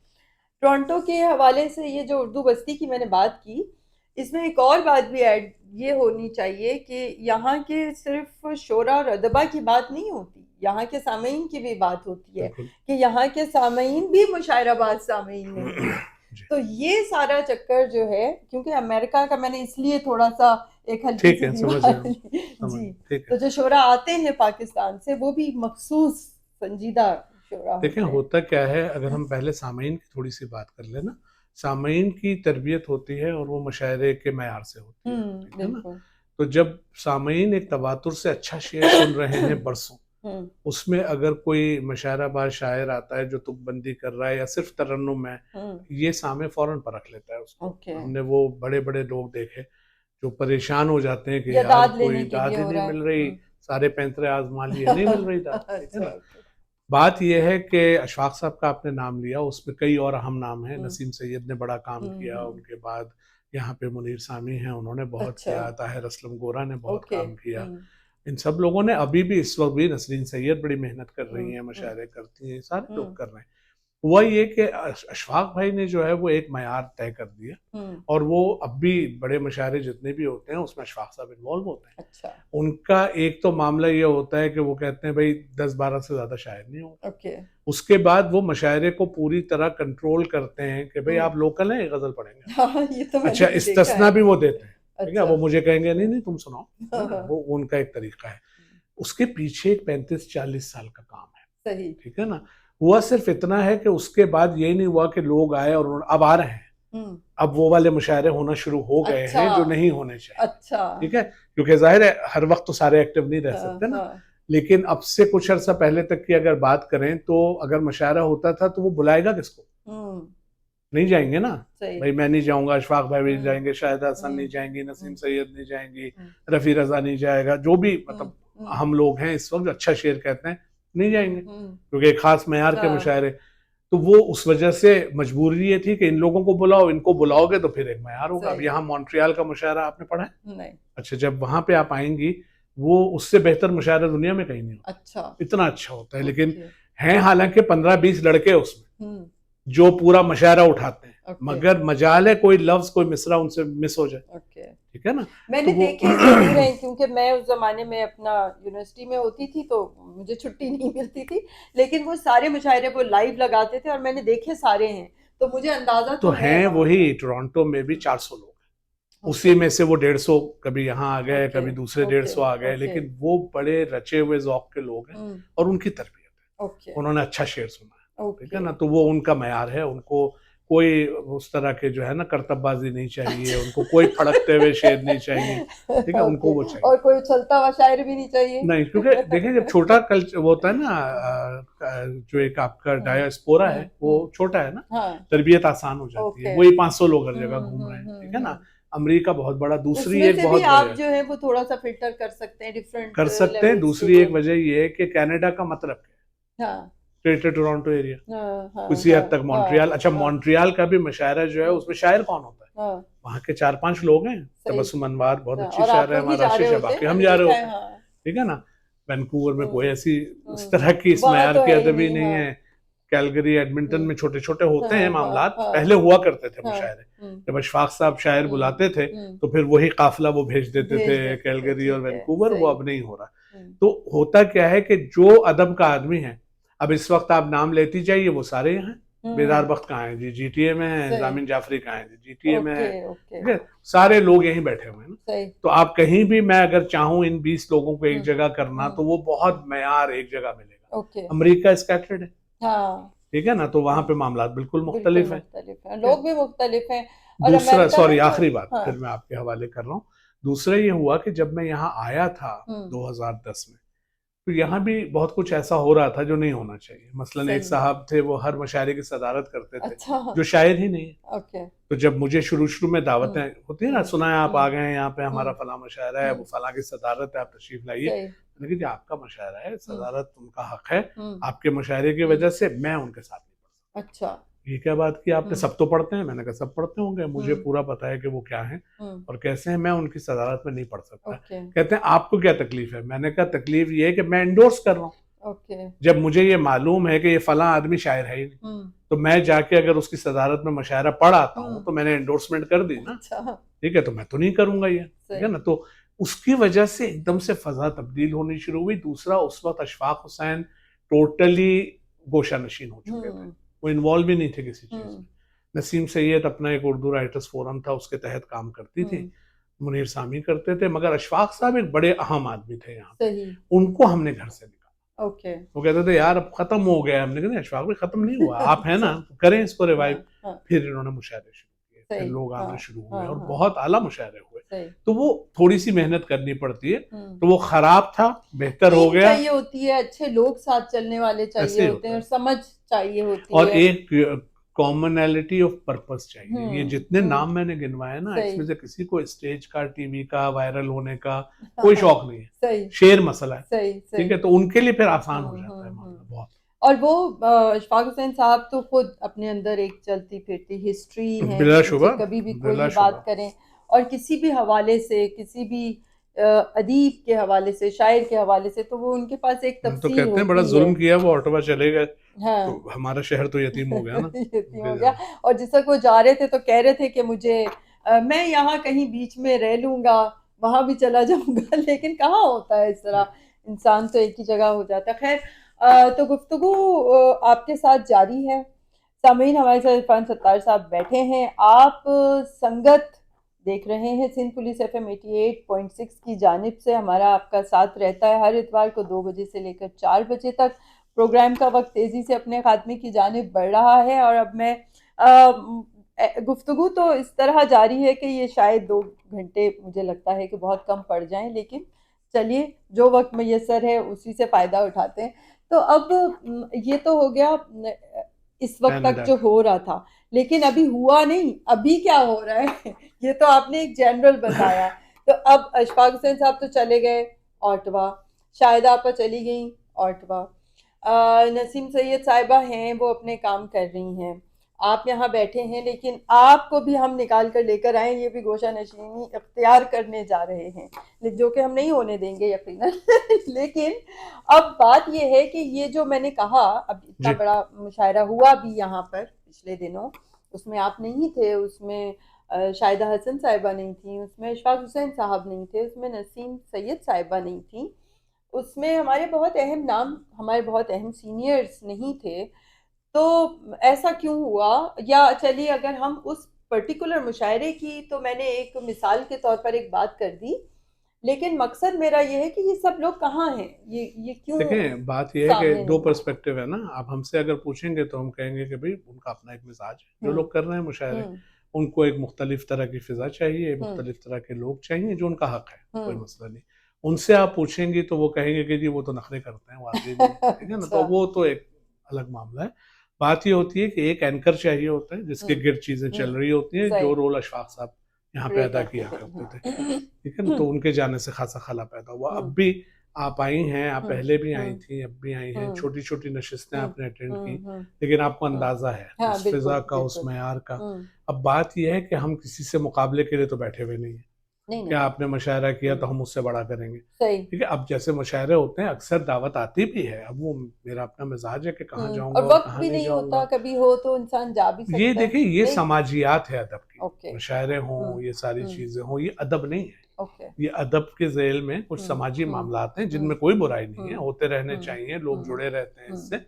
टोरंटो के हवाले से ये जो उर्दू बस्ती की मैंने बात की, इसमें एक और बात भी ऐड ये होनी चाहिए कि यहाँ के सिर्फ शोरा और अदबा की बात नहीं होती, यहाँ के सामीन की भी बात होती है कि यहाँ के सामीन भी मुशायराबाज सामीन नहीं है। तो ये सारा चक्कर जो है, क्योंकि अमेरिका का मैंने इसलिए थोड़ा सा एक हल्की सी जी, तो जो शोरा आते हैं पाकिस्तान से वो भी मखसूस संजीदा शोरा। देखें होता क्या है, अगर हम पहले सामीन की थोड़ी सी बात कर लेना, सामीन की तरबियत होती है और वो मुशायरे के मैयार से होती है, ठीक है ना। तो जब सामीन एक तवातुर से अच्छा शेर सुन रहे हैं बरसों, उसमें अगर कोई मुशायराबाज शायर आता है जो तुकबंदी कर रहा है या सिर्फ तरन्नुम है, ये सामे फौरन परख लेता है उसको। हमने वो बड़े बड़े लोग देखे जो परेशान हो जाते हैं कि यार कोई दाद ही नहीं मिल रही, सारे पैंतरे आजमा लिए, नहीं मिल रही दाद, ठीक है ना। बात यह है कि अशफाक साहब का आपने नाम लिया, उसमें कई और अहम नाम हैं। नसीम सैयद ने बड़ा काम किया, उनके बाद यहाँ पे मुनीर सामी हैं, उन्होंने बहुत किया, ताहिर असलम गोरा ने बहुत काम किया। इन सब लोगों ने, अभी भी इस वक्त भी नसरीन सैयद बड़ी मेहनत कर रही हैं, मुशायरे करती हैं, सारे लोग कर रहे हैं। हुआ ये कि अशफाक भाई ने जो है वो एक मयार तय कर दिया, और वो अब भी बड़े मुशायरे जितने भी होते हैं उसमें अशफाक साहब इन्वॉल्व होते हैं। अच्छा। उनका एक तो मामला ये होता है कि वो कहते हैं भाई 10-12 से ज्यादा शायर नहीं होगा। okay. उसके बाद वो मुशायरे को पूरी तरह कंट्रोल करते हैं कि भाई आप लोकल हैं, गजल पढ़ेंगे। हाँ, ये तो अच्छा, इस्तिस्ना भी वो देते हैं, ठीक है। वो मुझे कहेंगे नहीं नहीं तुम सुनाओ, वो उनका एक तरीका है। उसके पीछे एक 35-40 साल का काम है, सही, ठीक है ना। हुआ सिर्फ इतना है कि उसके बाद ये नहीं हुआ कि लोग आए और अब आ रहे हैं, अब वो वाले मुशायरे होना शुरू हो गए हैं जो नहीं होने चाहिए। अच्छा, ठीक है, क्योंकि जाहिर है हर वक्त तो सारे एक्टिव नहीं रह सकते ना। लेकिन अब से कुछ अर्सा पहले तक की अगर बात करें तो अगर मुशायरा होता था तो वो बुलाएगा किसको? नहीं जाएंगे ना भाई, मैं नहीं जाऊंगा, अशफाक भाई भी जाएंगे, शाहिदा हसन नहीं जाएंगी, नसीम सैयद नहीं जाएंगी, रफी रजा नहीं जाएगा, जो भी मतलब हम लोग हैं इस वक्त अच्छा शेर कहते हैं, नहीं जाएंगे क्योंकि एक खास मेयार के मुशायरे। तो वो उस वजह से मजबूरी ये थी कि इन लोगों को बुलाओ, इनको बुलाओगे तो फिर एक मयार होगा। अब सही। यहाँ मॉन्ट्रियल का मुशायरा आपने पढ़ा है? नहीं। अच्छा, जब वहां पे आप आएंगी, वो उससे बेहतर मुशायरा दुनिया में कहीं नहीं होता, अच्छा। इतना अच्छा होता है। लेकिन ओके। हैं हालांकि 15-20 लड़के उसमें हम्म। जो पूरा मुशायरा उठाते हैं, ओके। मगर मजाल है कोई लफ्ज कोई मिसरा उनसे मिस हो जाए, ओके। ठीक है ना। मैंने तो वो देखे जरूर हैं, क्योंकि मैं उस जमाने में अपना यूनिवर्सिटी में होती थी तो मुझे छुट्टी नहीं मिलती थी, लेकिन वो सारे मुशायरे वो लाइव लगाते थे और मैंने देखे सारे हैं, तो मुझे अंदाजा तो तो है हैं वहाँ का। वही टोरंटो में भी 400 लोग, ओके। उसी में से वो 150 कभी यहाँ आ गए, ओके। कभी दूसरे ओके। 150 आ गए, ओके। लेकिन वो बड़े रचे हुए ज़ौक़ के लोग हैं हम्म। और उनकी तरबियत है, ओके। उन्होंने अच्छा शेर सुना है, ठीक है ओके। ना। तो वो उनका मयार है, उनको कोई उस तरह के जो है ना करतबबाजी नहीं चाहिए, उनको कोई फड़कते हुए शेर नहीं चाहिए, ठीक है, उनको ओके। वो चाहिए। और कोई उछलता हुआ शायर भी नहीं चाहिए। नहीं, क्योंकि देखिए जब छोटा कल्चर वो होता है ना, जो एक आपका डायस्पोरा है वो छोटा है ना, हाँ। तरबियत आसान हो जाती है। ओके। वही 500 लोग हर जगह घूम रहे हैं, ठीक है ना। अमेरिका बहुत बड़ा, दूसरी उसमें एक से भी बहुत आप बड़ी जो है वो थोड़ा सा फिल्टर कर सकते हैं डिफरेंट कर सकते हैं। लेवल्स के दूसरी एक लोग। वजह ये है कि कनाडा का मतलब क्या है, हाँ। ग्रेटर टोरंटो एरिया, हाँ। हाँ। किसी हाँ। हद तक हाँ। मॉन्ट्रियल। अच्छा, हाँ। मॉन्ट्रियल का भी मुशायरा जो है उसमें शायर कौन होता है? हाँ। वहाँ के 4-5 लोग हैं, सही। तबस्सुम अनवार बहुत हाँ, अच्छी और आप शायर है, लोग भी हमारा जा रहे आशीष है, होते बाकी हैं हम जा रहे अमेरिका होते है। हैं, हाँ। ठीक है ना। वैंकूवर में कोई हम्म। ऐसी इस तरह की इस वहाँ मयार तो की है ही अदबी नहीं। नहीं हाँ। है। कैलगरी, एडमिंटन हम्म। में छोटे छोटे होते हैं हाँ। हाँ। मामलात, हाँ। पहले हुआ करते थे हाँ। मुशायरे। हम्म। जब अशफाक साहब शायर हम्म। बुलाते थे हम्म। तो फिर वही काफिला वो भेज देते थे भेज देते थे, कैलगरी और ठीक है, वैंकूवर, वो सही। अब नहीं हो रहा। हम्म। तो होता क्या है कि जो अदब का आदमी है, अब इस वक्त आप नाम लेती जाइए वो सारे यहाँ हैं। बेदार हम्म। बख्त कहाँ है जी, जीटीए में है। सही। जामिन जाफरी कहाँ है जी, जीटीए में ओके। है, ओके। ठीक है। सारे लोग यहीं बैठे हुए हैं ना। सही। तो आप कहीं भी, मैं अगर चाहूं इन 20 लोगों को एक हम्म। जगह करना, तो वो बहुत मयार एक जगह मिलेगा। ओके। अमेरिका स्कैटर्ड है, हाँ। ठीक है ना, तो वहां हाँ। पे मामला बिल्कुल बिल्कुल मुख्तलिफ है। मुख्तलिफ हैं, लोग भी मुख्तलिफ हैं। और दूसरा, अमेरिका सॉरी में तो आखिरी बात हाँ। फिर मैं आपके हवाले कर रहा हूँ। दूसरा ये हुआ कि जब मैं यहाँ आया था हम्म। 2010 में, तो यहाँ भी बहुत कुछ ऐसा हो रहा था जो नहीं होना चाहिए। मसलन एक सही। साहब थे, वो हर मुशायरे की सदारत करते थे, अच्छा। जो शायर ही नहीं है। ओके। तो जब मुझे शुरू शुरू में दावतें हम्म। होती है ना, हम्म। सुना है आप आ हम्म। गए हैं यहाँ पे, हमारा हम्म। फला मुशायरा है, वो हम्म। फला की सदारत है, आप तशरीफ लाइए। सही। मैंने कहा जी आपका मुशायरा है, हम्म। सदारत उनका हक है, हम्म। आपके मुशायरे की हम्म। वजह से मैं उनके साथ नहीं पढ़ सकता। अच्छा। ये क्या बात की आपने, हम्म। सब तो पढ़ते हैं? मैंने कहा सब पढ़ते होंगे, मुझे हम्म। पूरा पता है कि वो क्या है हम्म। और कैसे हैं, मैं उनकी सदारत में नहीं पढ़ सकता। ओके। कहते हैं आपको क्या तकलीफ है? मैंने कहा तकलीफ ये है कि मैं इंडोर्स कर रहा हूँ। ओके। जब मुझे ये मालूम है कि ये फला आदमी शायर है ही नहीं, हम्म। तो मैं जाके अगर उसकी सदारत में मुशायरा पढ़ आता हूँ हम्म। तो मैंने एंडोर्समेंट कर दी ना, अच्छा। ठीक है। तो मैं तो नहीं करूंगा ये, ठीक है सही। ना। तो उसकी वजह से एकदम से फजा तब्दील होनी शुरू हुई। दूसरा, उस वक्त अशफाक हुसैन टोटली गोशा नशीन हो चुके थे, हम्म। वो इन्वॉल्व ही नहीं थे किसी चीज हम्म। में। नसीम सैयद अपना एक उर्दू राइटर्स फोरम था, उसके तहत काम करती थी, हम्म। मुनीर सामी करते थे, मगर अशफाक साहब एक बड़े अहम आदमी थे यहाँ पे, सही। उनको हमने घर से निकाला। ओके। वो कहते थे यार अब खत्म हो गया। हमने कहा अशफाक भाई खत्म नहीं हुआ, आप है ना, अच्छा। तो करें इसको रिवाइव। हाँ। हाँ। फिर इन्होंने मुशायरे शुरू किए, फिर सही। लोग हाँ। आना शुरू हुए हाँ। और हाँ। बहुत आला मुशायरे हुए। सही। तो वो थोड़ी सी मेहनत करनी पड़ती है। हम्म। तो वो खराब था, बेहतर हो टीम गया, चाहिए होती है, अच्छे लोग साथ चलने वाले चाहिए ऐसे ही होते होता हैं, और है। समझ चाहिए होती और है। एक कॉमनैलिटी ऑफ पर्पस चाहिए। ये जितने हम्म। नाम मैंने गिनवाए ना, सही। इसमें से किसी को स्टेज का, टीवी का, वायरल होने का कोई हाँ। शौक नहीं है, सही। शेर मसला है, सही। ठीक सही। है। तो उनके लिए फिर आसान हो जाता है मामला बहुत। और वो अशफाक हुसैन साहब तो खुद अपने अंदर एक चलती फिरती हिस्ट्री है, उनसे बिलाशुबा, कभी भी कोई भी बिलाशुबा। बात करें, और किसी भी हवाले से, किसी भी अदीब के हवाले से, शायर के हवाले से, तो वो उनके पास एक हम तो तफसीर कहते हैं बड़ा होती है। जुल्म किया, वो ऑटोबा चले गए हाँ। तो हमारा शहर तो यतीम हो गया ना। यतीम हो गया। और जिस तक वो जा रहे थे तो कह रहे थे कि मुझे मैं यहाँ कहीं बीच में रह लूंगा, वहां भी चला जाऊंगा लेकिन कहाँ होता है इस तरह, इंसान तो एक ही जगह हो जाता है। खैर, तो गुफ्तगू आपके साथ जारी है। सामीन, हमारे साथ इरफान सत्तार साहब बैठे हैं। आप संगत देख रहे हैं सिंध पुलिस FM 88.6 की जानिब से। हमारा आपका साथ रहता है हर इतवार को 2 बजे से लेकर 4 बजे तक। प्रोग्राम का वक्त तेज़ी से अपने खात्मे की जानिब बढ़ रहा है, और अब मैं गुफ्तगू तो इस तरह जारी है कि ये शायद 2 घंटे मुझे लगता है कि बहुत कम पड़ जाएं, लेकिन चलिए, जो वक्त मैसर है उसी से फ़ायदा उठाते हैं। तो अब ये तो हो गया इस वक्त तक कनाडा जो हो रहा था, लेकिन अभी हुआ नहीं, अभी क्या हो रहा है ये तो आपने एक जनरल बताया। तो अब अशफाक हुसैन साहब तो चले गए ऑटवा, शाहिदा आपा चली गई ऑटवा, नसीम सैयद साहिबा हैं, वो अपने काम कर रही हैं, आप यहाँ बैठे हैं, लेकिन आपको भी हम निकाल कर लेकर आए, ये भी गोशा नशीनी इख्तियार करने जा रहे हैं, जो कि हम नहीं होने देंगे यकीनन। लेकिन अब बात ये है कि ये जो मैंने कहा, अब इतना जी बड़ा मुशायरा हुआ भी यहाँ पर पिछले दिनों, उसमें आप नहीं थे, उसमें शाहिदा हसन साहिबा नहीं थी, उसमें इशफाक हुसैन साहब नहीं थे, उसमें नसीम सैयद साहिबा नहीं थी, उसमें हमारे बहुत अहम नाम, हमारे बहुत अहम सीनियर्स नहीं थे। तो ऐसा क्यों हुआ? या चलिए, अगर हम उस पर्टिकुलर मुशायरे की, तो मैंने एक मिसाल के तौर पर एक बात कर दी, लेकिन मकसद मेरा ये है कि ये सब लोग कहाँ हैं, ये क्यों देखें, बात यह है कि सामने दो नहीं आए? पर्सपेक्टिव है ना। आप हमसे अगर पूछेंगे तो हम कहेंगे कि भाई उनका अपना एक मिजाज है, जो हम्म। लोग कर रहे हैं मुशायरे, हम्म। उनको एक मुख्तलिफ तरह की फिजा चाहिए, हम्म। मुख्तलिफ तरह के लोग चाहिए, जो उनका हक है, कोई हम्म। मसला नहीं। उनसे आप पूछेंगी तो वो कहेंगे कि जी वो तो नखरे करते हैं, वो आते नहीं है, ठीक है ना, तो अच्छा। वो तो एक अलग मामला है। बात ये होती है कि एक एंकर चाहिए होता है जिसके हम्म। गिर्द चीजें चल रही होती हैं, सही। जो रोल अशफाक साहब यहाँ पे प्रे अदा करते किया थे, करते थे, हाँ। ठीक है ना। तो उनके जाने से खासा खला पैदा हुआ। हम्म। अब भी आप आई हैं, आप हम्म। पहले भी आई हम्म। थी, अब भी आई हैं, हम्म। छोटी छोटी नशिस्तें हम्म। आपने अटेंड की, हम्म। हम्म। लेकिन आपको हम्म। अंदाजा है हाँ, उस बिल्कुल फिजा का, उस बिल्कुल। मयार का। हम्म। अब बात यह है कि हम किसी से मुकाबले के लिए तो बैठे हुए नहीं है। नहीं क्या नहीं। आपने मुशायरा किया तो हम्म। हम उससे बड़ा करेंगे, सही। ठीक है। अब जैसे मुशायरे होते हैं अक्सर दावत आती भी है, अब वो मेरा अपना मिजाज है कि कहाँ और जाऊंगा और वक्त कहाँ भी नहीं नहीं होता, जाऊंगा। कभी हो तो इंसान जा भी ये सकता है। देखिए, ये नहीं। समाजियात है अदब की। ओके। मुशायरे हम्म। हों, ये सारी हम्म। चीजें हों, ये अदब नहीं है। ओके। ये अदब के ज़ेल में कुछ हम्म। समाजी हम्म। मामलात हैं हम्म। जिनमें कोई बुराई नहीं है, हम्म। होते रहने हम्म। चाहिए, लोग हम्म। जुड़े रहते हैं हम्म। इससे।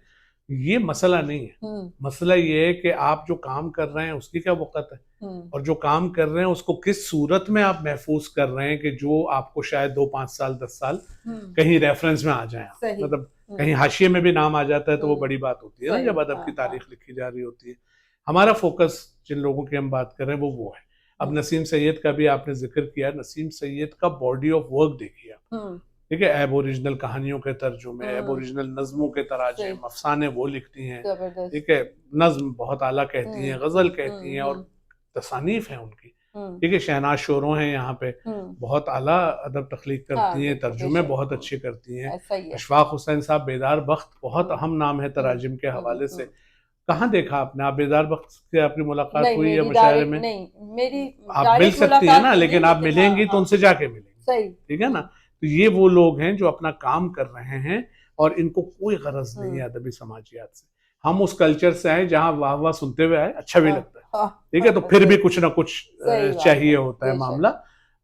ये मसला नहीं है। हम्म। मसला ये है कि आप जो काम कर रहे हैं उसकी क्या वक़्त है, हम्म। और जो काम कर रहे हैं उसको किस सूरत में आप महफूज कर रहे हैं कि जो आपको शायद 2-5 साल 10 साल हम्म। कहीं रेफरेंस में आ जाए आप। सही। मतलब हम्म। कहीं हाशिए में भी नाम आ जाता है तो वो हम्म। बड़ी बात होती है ना, सही। जब अदब हाँ की हाँ। तारीख लिखी जा रही होती है। हमारा फोकस जिन लोगों की हम बात कर रहे हैं वो है। अब हम्म। नसीम सैयद का भी आपने जिक्र किया, नसीम सैयद का बॉडी ऑफ वर्क देखिए आप, हम्म। ठीक है। एबोरिजिनल कहानियों के तर्जुमे, हम्म। एबोरिजिनल नज़मों के तराजिम, सही। अफसाने वो लिखती हैं, जबरदस्त। ठीक है। नज्म बहुत आला कहती हम्म। हैं, गज़ल कहती हैं, हम्म। और तसानीफ हैं उनकी, हम्म। ठीक है। शहनाज शोरों हैं यहाँ पे, हम्म। बहुत आला अदब तख्लीक हाँ, करती हैं, बिल्कुल, तर्जुमे बेशक। बहुत अच्छे करती हैं। ऐसा ही है। अशफाक हुसैन साहब बेदार बख्त बहुत हम्म। अहम नाम है हम्म। तराजिम के हम्म। हवाले से। कहाँ देखा आपने, आप बेदार बख्त से आपकी मुलाकात नहीं, हुई या मेरी मुशायरे डायरेक्ट में? नहीं, मेरी आप मिल डायरेक्ट सकती हैं मुलाकात ना, नहीं है, लेकिन आप लेकिन हाँ मिलेंगी तो हाँ। उनसे जाके मिलेंगी, सही। ठीक है ना। तो ये वो लोग हैं जो अपना काम कर रहे हैं और इनको कोई गरज नहीं है हम्म। अदबी समाजियात से। हम उस कल्चर से आए जहाँ वाह वाह सुनते हुए आए, अच्छा भी हाँ लगता है, हाँ। ठीक है। तो हाँ, फिर भी सही। कुछ ना कुछ सही बात है। चाहिए होता है बेशक। मामला,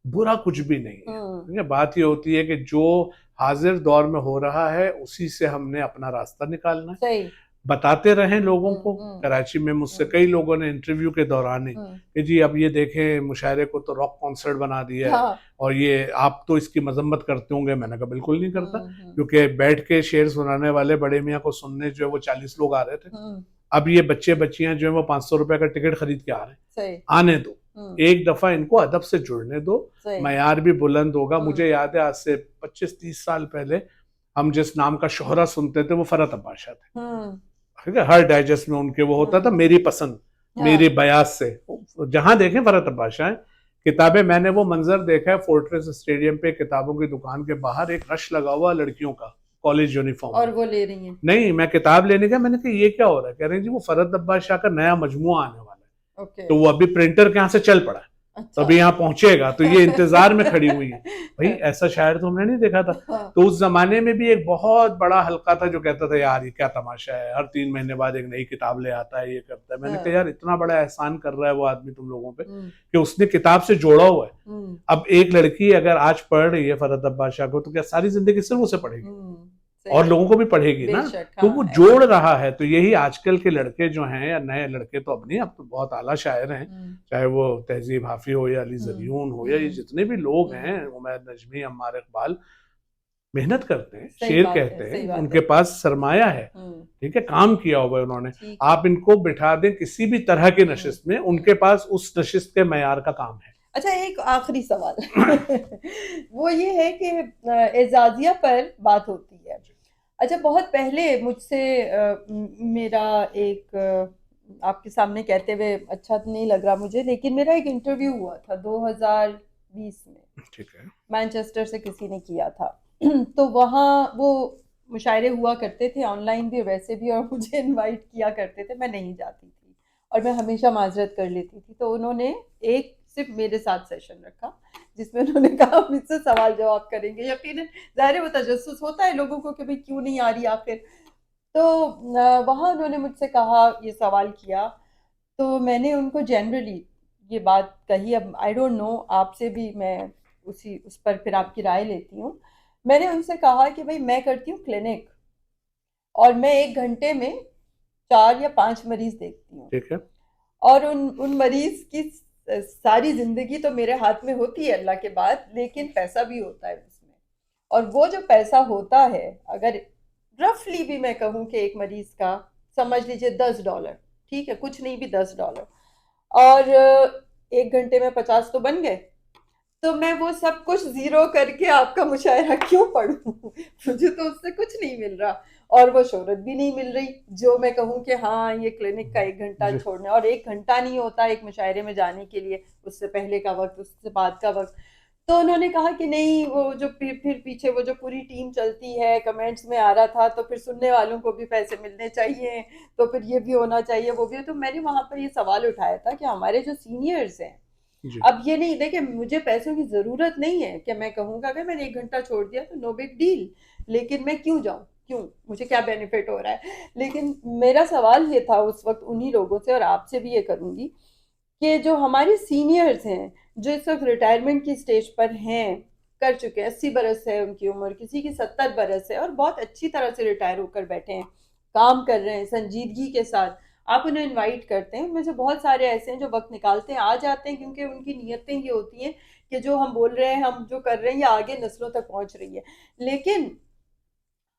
बुरा कुछ भी नहीं है, हम्म। ठीक है। बात ये होती है कि जो हाजिर दौर में हो रहा है उसी से हमने अपना रास्ता निकालना है। सही। बताते रहें लोगों हम्म। को। हम्म। कराची में मुझसे हम्म। कई लोगों ने इंटरव्यू के दौरान ही हम्म। कि जी अब ये देखें मुशायरे को तो रॉक कॉन्सर्ट बना दिया है, हाँ। और ये आप तो इसकी मजम्मत करते होंगे। मैंने कहा बिल्कुल नहीं करता, हम्म। क्योंकि बैठ के शेर सुनाने वाले बड़े मियाँ को सुनने जो है वो 40 लोग आ रहे थे। हम्म। अब ये बच्चे बच्चियां जो है वो 500 रुपए का टिकट खरीद के आ रहे हैं। सही। आने दो, हम्म। एक दफा इनको अदब से जुड़ने दो, सही। मयार भी बुलंद होगा। मुझे हम्म। याद है आज से 25-30 साल पहले हम जिस नाम का शोहरा सुनते थे वो फरत अब्बाशा थे, हम्म। ठीक है। हर डाइजेस्ट में उनके वो होता था हम्म। मेरी पसंद, मेरी हाँ। बयास से। जहां देखें फरत अब्बाशा है। किताबें, मैंने वो मंजर देखा है फोर्ट्रेस स्टेडियम पे किताबों की दुकान के बाहर एक रश लगा हुआ लड़कियों का कॉलेज यूनिफॉर्म और में। वो ले रही हैं। नहीं, मैं किताब लेने गया, मैंने कहा ये क्या हो रहा है, कह रहे हैं जी वो फरत अब्बास शाह का नया मजमुआ आने वाला है, ओके। तो वो अभी प्रिंटर के यहाँ से चल पड़ा है, तो अच्छा। अभी यहाँ पहुंचेगा, तो ये इंतजार में खड़ी हुई है। भाई ऐसा शायर तो हमने नहीं देखा था। हाँ। तो उस जमाने में भी एक बहुत बड़ा हल्का था जो कहता था यार ये क्या तमाशा है, हर 3 महीने बाद एक नई किताब ले आता है, ये करता है। मैंने कहा हाँ। यार इतना बड़ा एहसान कर रहा है वो आदमी तुम लोगों पे हम्म। कि उसने किताब से जोड़ा हुआ है। हम्म। अब एक लड़की अगर आज पढ़ रही है फरत अब्बास शाह को, तो क्या सारी जिंदगी सिर्फ उसे पढ़ेगी, सही और है। लोगों को भी पढ़ेगी ना। बेशक। तो हाँ, वो ऐसा जोड़ ही है। रहा है। तो यही आजकल के लड़के जो हैं, या नए लड़के तो अब नहीं, अब तो बहुत आला शायर हैं, हम्म। चाहे वो तहजीब हाफी हो या अली हम्म। जरियून हो या ये हम्म। जितने भी लोग हम्म। हैं, उमैर नजमी, अम्मार इकबाल, मेहनत करते हैं, सही शेर बात है, कहते सही हैं, बात उनके है। पास सरमाया है, हम्म। ठीक है, काम किया हुआ है उन्होंने। ठीक है। आप इनको बिठा दें किसी भी तरह की हम्म। नशिस्त में, उनके पास उस नशिस्त के मयार का काम है। अच्छा, एक आखिरी सवाल वो ये है कि एजाजिया पर बात होती है। अच्छा, बहुत पहले मुझसे मेरा एक आपके सामने कहते हुए अच्छा तो नहीं लग रहा मुझे, लेकिन मेरा एक इंटरव्यू हुआ था 2020 में, ठीक है। मैनचेस्टर से किसी ने किया था। तो वहाँ वो मुशायरे हुआ करते थे ऑनलाइन भी वैसे भी, और मुझे इनवाइट किया करते थे, मैं नहीं जाती थी और मैं हमेशा माजरत कर लेती थी। तो उन्होंने एक सिर्फ मेरे साथ सेशन रखा जिसमें उन्होंने कहा हम इससे सवाल जवाब करेंगे। यकीनन ज़ाहिर है वो तजस्सुस होता है लोगों को कि भाई क्यों नहीं आ रही आखिर। तो वहाँ उन्होंने मुझसे कहा, ये सवाल किया, तो मैंने उनको जनरली ये बात कही। अब आई डोंट नो, आपसे भी मैं उस पर फिर आपकी राय लेती हूँ। मैंने उनसे कहा कि भाई मैं करती हूँ क्लिनिक और मैं 1 घंटे में 4 या 5 मरीज देखती हूँ, ठीक है। और उन मरीज की सारी जिंदगी तो मेरे हाथ में होती है अल्लाह के बाद, लेकिन पैसा भी होता है उसमें। और वो जो पैसा होता है, अगर रफली भी मैं कहूँ कि एक मरीज का समझ लीजिए $10, ठीक है, कुछ नहीं भी $10, और 1 घंटे में 50 तो बन गए। तो मैं वो सब कुछ ज़ीरो करके आपका मुशायरा क्यों पढ़ूँ? मुझे तो उससे कुछ नहीं मिल रहा और वो शोहरत भी नहीं मिल रही, जो मैं कहूँ कि हाँ, ये क्लिनिक का 1 घंटा जी। छोड़ना, और 1 घंटा नहीं होता एक मुशायरे में जाने के लिए, उससे पहले का वक़्त, उससे बाद का वक़्त। तो उन्होंने कहा कि नहीं, वो जो फिर पीछे वो जो पूरी टीम चलती है, कमेंट्स में आ रहा था, तो फिर सुनने वालों को भी पैसे मिलने चाहिए, तो फिर ये भी होना चाहिए, वो भी। तो मैंने वहाँ पर ये सवाल उठाया था कि हमारे जो सीनियर्स हैं, जी। अब ये नहीं देखिए, मुझे पैसों की ज़रूरत नहीं है कि मैं कहूँगा अगर मैंने 1 घंटा छोड़ दिया तो नो बिग डील, लेकिन मैं क्यों जाऊँ? क्यों? मुझे क्या बेनिफिट हो रहा है? लेकिन मेरा सवाल ये था उस वक़्त उन्हीं लोगों से, और आपसे भी ये करूँगी, कि जो हमारे सीनियर्स हैं, जो इस वक़्त रिटायरमेंट की स्टेज पर हैं, कर चुके हैं, 80 बरस है उनकी उम्र, किसी की 70 बरस है, और बहुत अच्छी तरह से रिटायर होकर बैठे हैं, काम कर रहे हैं संजीदगी के साथ। आप उन्हें इनवाइट करते हैं, उनमें से बहुत सारे ऐसे हैं जो वक़्त निकालते हैं, आ जाते हैं, क्योंकि उनकी नीयतें ये होती हैं कि जो हम बोल रहे हैं, हम जो कर रहे हैं, ये आगे नस्लों तक पहुँच रही है। लेकिन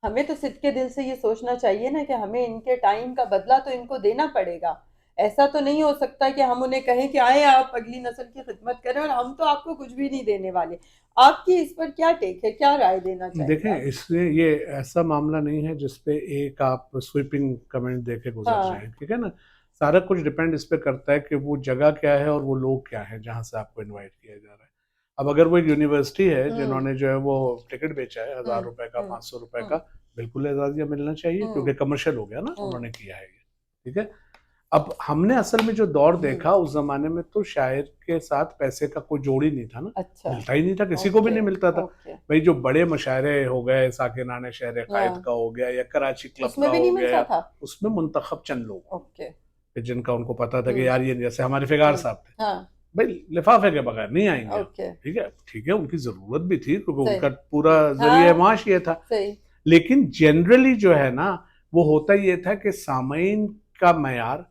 हमें तो सिद्क़ दिल से ये सोचना चाहिए ना कि हमें इनके टाइम का बदला तो इनको देना पड़ेगा। ऐसा तो नहीं हो सकता कि हम उन्हें कहें कि आए आप अगली नस्ल की खिदमत करें और हम तो आपको कुछ भी नहीं देने वाले। आपकी इस पर क्या टेक है? क्या राय देना चाहेंगे देखें, आप? इसमें ये ऐसा मामला नहीं है जिसपे एक आप स्वीपिंग कमेंट देके गुजर हाँ, जाएं, ठीक है ना। सारा कुछ डिपेंड इस पे करता है कि वो जगह क्या है और वो लोग क्या है जहाँ से आपको इनवाइट किया जा रहा है। अब अगर वो एक यूनिवर्सिटी है हुँ, जिन्होंने जो है वो टिकट बेचा है हुँ, 1000 रुपए का, हुँ, 500 रुपए का, हुँ, बिल्कुल एजाजिया मिलना चाहिए, हुँ, क्योंकि कमर्शियल हो गया ना, हुँ, उन्होंने किया है ये, ठीक है। अब हमने असल में जो दौर हुँ। देखा उस जमाने में, तो शायर के साथ पैसे का कोई जोड़ ही नहीं था ना, अच्छा, मिलता ही नहीं था, किसी को भी ओके, नहीं मिलता था। ओके। भाई जो बड़े मुशायरे हो गए, साकिनाने शहर कायद हाँ, का हो गया या कराची क्लब उसमें का भी हो नहीं गया, मिलता था? उसमें मुंतखब चंद लोग ओके, कि जिनका उनको पता था कि हुँ, यार ये, जैसे हमारे फिगार हुँ, साहब थे, हाँ, भाई लिफाफे के बगैर नहीं आएंगे हम, ओके, ठीक है, ठीक है, उनकी जरूरत भी थी क्योंकि सही। उनका पूरा जरिए हाँ, माश ये था। सही। लेकिन जनरली जो है ना, वो होता ये था कि सामईन का मयार,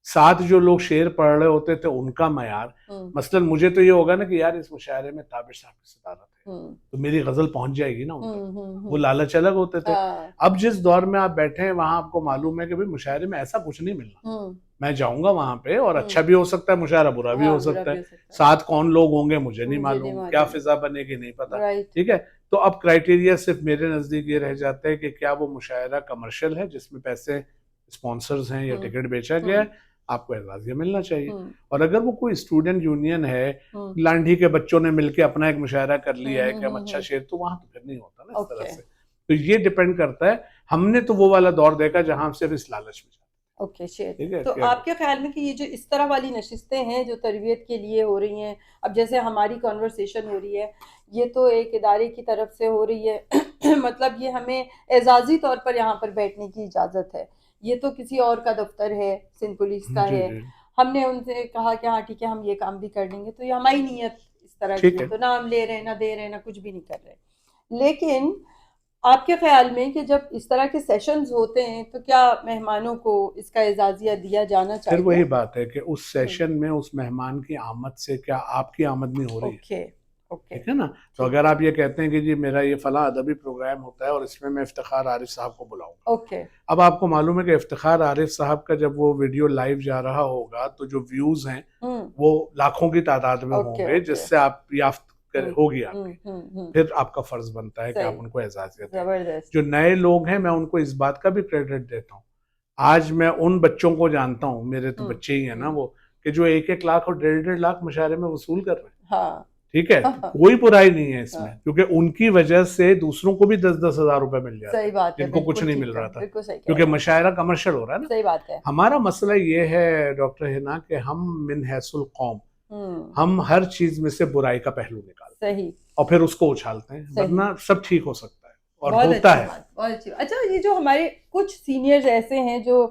साथ जो लोग शेर पढ़ रहे होते थे उनका मयार, हुँ, मसलन मुझे तो ये होगा ना कि यार इस मुशायरे में ताबिर साहब के सितारा थे, हुँ, तो मेरी गजल पहुंच जाएगी ना उन तक, हुँ, हुँ, वो हुँ, लालच अलग होते थे। हाँ, अब जिस दौर में आप बैठे हैं वहां आपको मालूम है कि भाई मुशायरे में ऐसा कुछ नहीं मिलना। हुँ, मैं जाऊंगा वहां पे और हुँ, अच्छा भी हो सकता है मुशायरा, बुरा भी हो हाँ, बुरा सकता भी है, हो सकता है। साथ कौन लोग होंगे मुझे नहीं मुझे नहीं मालूम, क्या मालूम, फिजा बनेगी नहीं पता, राइट। ठीक है। तो अब क्राइटेरिया सिर्फ मेरे नजदीक ये रह जाता है कि क्या वो मुशायरा कमर्शियल है जिसमें पैसे स्पॉन्सर्स हैं या हुँ, टिकट बेचा गया हुँ, है, आपको एजाजिया मिलना चाहिए। हुँ, और अगर वो कोई स्टूडेंट यूनियन है, हुँ, लांढी के बच्चों ने मिलकर अपना एक मुशायरा कर हुँ, लिया है हुँ, कि हम हुँ, अच्छा हुँ, शेर, तो वहां तो फिर नहीं होता ना इस तरह ओके, से। तो ये डिपेंड करता है। हमने तो वो वाला दौर देखा जहां हम सिर्फ इस लालच में ओके, शेर। जाते, ठीक है तो क्या। आपके ख़्याल में कि ये जो इस तरह वाली नशिस्तें हैं जो तरबियत के लिए हो रही हैं, अब जैसे हमारी कन्वर्सेशन हो रही है, ये तो एक इदारे की तरफ से हो रही है मतलब ये हमें एजाज़ी तौर पर यहाँ पर बैठने की इजाज़त है। ये तो किसी और का दफ्तर है, सिंध पुलिस का जी है। जी। हमने उनसे कहा कि हाँ ठीक है, हम ये काम भी कर लेंगे, तो ये हमारी नीयत इस तरह की ठीक है, है। तो ना हम ले रहे हैं, ना दे रहे हैं, ना कुछ भी नहीं कर रहे। लेकिन आपके ख्याल में कि जब इस तरह के सेशंस होते हैं तो क्या मेहमानों को इसका एजाज़िया दिया जाना फिर चाहिए? वही बात है कि उस हुँ, सेशन में उस मेहमान की आमद से क्या आपकी आमदनी हो रही है, ओके, ओके, ठीक है ना। तो ठीक अगर है, आप ये कहते हैं कि जी मेरा ये फला अदबी प्रोग्राम होता है और इसमें मैं इफ्तिखार आरिफ साहब को बुलाऊंगा, ओके, अब आपको मालूम है कि इफ्तिखार आरिफ साहब का जब वो वीडियो लाइव जा रहा होगा तो जो व्यूज हैं हुँ, वो लाखों की तादाद में ओके, होंगे, ओके, जिससे आप याफ्त हुँ, होगी हुँ, आपकी। हुँ, हुँ, फिर आपका फर्ज बनता है कि सही, आप उनको एजाजियत दें। ज़बरदस्त, जो नए लोग हैं मैं उनको इस बात का भी क्रेडिट देता हूँ। आज मैं उन बच्चों को जानता हूँ, मेरे तो हुँ, बच्चे ही हैं ना हुँ, वो, कि जो 1-1 लाख और 1.5-1.5 लाख मुशायरे में वसूल कर रहे हैं। हाँ, ठीक है, कोई बुराई नहीं है इसमें, हाँ। क्योंकि उनकी वजह से दूसरों को भी 10-10 हजार रुपए मिल जाते सही बात है, जिनको कुछ बिल्कुल नहीं ठीक मिल है, रहा था, बिल्कुल सही कह क्योंकि रहे हैं। मशायरा कमर्शियल हो रहा है ना। सही बात है। हमारा मसला ये है डॉक्टर हिना कि हम मिन हैसुल कौम, हम हर चीज में से बुराई का पहलू निकालते हैं सही और फिर उसको उछालते हैं, सही। वरना सब ठीक हो सकता है और बहुत होता अच्छी है। बात, बहुत अच्छी बात। अच्छा, ये जो हमारे कुछ सीनियर्स ऐसे हैं जो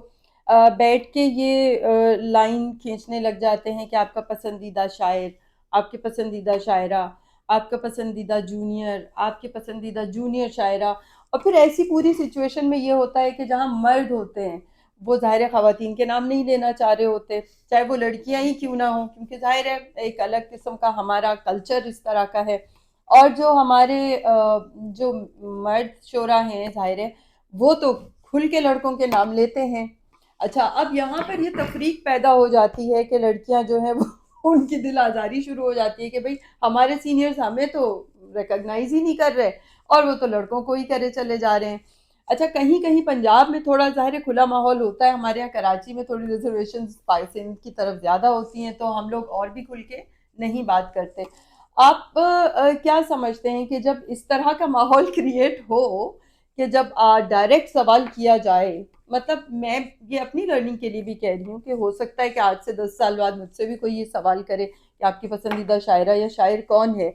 बैठ के ये लाइन खींचने लग जाते हैं कि आपका पसंदीदा शायर, आपके पसंदीदा शायरा, आपका पसंदीदा जूनियर, आपके पसंदीदा जूनियर शायरा, और फिर ऐसी पूरी सिचुएशन में ये होता है कि जहाँ मर्द होते हैं वो ज़ाहिर है ख़वातीन के नाम नहीं लेना चाह रहे होते, चाहे वो लड़कियां ही क्यों ना हों, क्योंकि ज़ाहिर है एक अलग किस्म का हमारा कल्चर इस तरह का है। और जो हमारे जो मर्द शोरा हैं ज़ाहिर है वो तो खुल के लड़कों के नाम लेते हैं। अच्छा, अब यहाँ पर ये तफरीक पैदा हो जाती है कि लड़कियां जो हैं वो उनकी दिल आज़ारी शुरू हो जाती है कि भाई हमारे सीनियर्स हमें तो रिकॉग्नाइज ही नहीं कर रहे और वो तो लड़कों को ही करे चले जा रहे हैं। अच्छा, कहीं कहीं पंजाब में थोड़ा ज़ाहिर खुला माहौल होता है, हमारे यहाँ कराची में थोड़ी रिजर्वेशन सिंध की तरफ ज़्यादा होती हैं, तो हम लोग और भी खुल के नहीं बात करते। आप क्या समझते हैं कि जब इस तरह का माहौल क्रिएट हो कि जब डायरेक्ट सवाल किया जाए, मतलब मैं ये अपनी लर्निंग के लिए भी कह रही हूँ कि हो सकता है कि आज से 10 साल बाद मुझसे भी कोई ये सवाल करे कि आपकी पसंदीदा शायरा या शायर कौन है,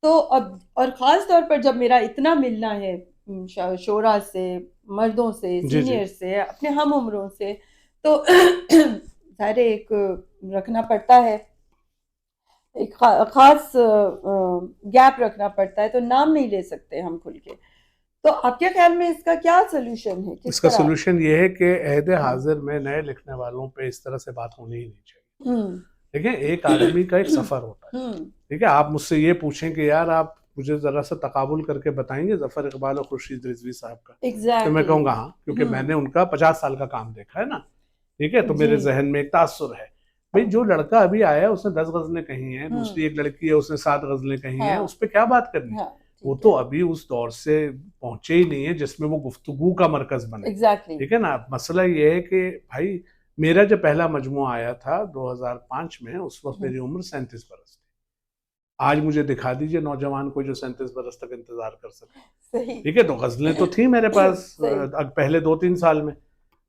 तो अब और ख़ास तौर पर जब मेरा इतना मिलना है शोरा से, मर्दों से, जी जी। सीनियर से, अपने हम उम्रों से, तो ज़ाहिर है एक रखना पड़ता है, एक ख़ास गैप रखना पड़ता है, तो नाम नहीं ले सकते हम खुल के। तो आपके ख्याल में इसका क्या सोल्यूशन है, किस इसका तरह? सोल्यूशन ये है कि अहद हम्म हाजिर में नए लिखने वालों पे इस तरह से बात होनी ही नहीं चाहिए। हम्म देखिए, एक आदमी का एक सफर होता है, हम्म ठीक है। आप मुझसे ये पूछें कि यार आप मुझे जरा सा तकाबुल करके बताएंगे जफर इकबाल और खुर्शीद रिजवी साहब का, तो मैं एग्जैक्टली। कहूँगा हाँ, क्योंकि मैंने उनका 50 साल का काम देखा है ना, ठीक है। तो जी। मेरे जहन में एक तासुर है भाई, जो लड़का अभी आया है उसने 10 गजलें कही हैं, दूसरी एक लड़की है उसने 7 गजलें कही हैं, हाँ उस पर क्या बात करनी। हाँ वो ठीक तो है। अभी उस दौर से पहुंचे ही नहीं है जिसमें वो गुफ्तगू का मरकज बने, एग्जैक्टली। ठीक है ना। मसला ये है कि भाई मेरा जब पहला मजमुआ आया था 2005 में, उस वक्त मेरी उम्र 37 बरस थी। आज मुझे दिखा दीजिए नौजवान को जो 37 बरस तक इंतजार कर सके, सही ठीक है। तो गजलें तो थी मेरे पास सही। पहले 2-3 साल में,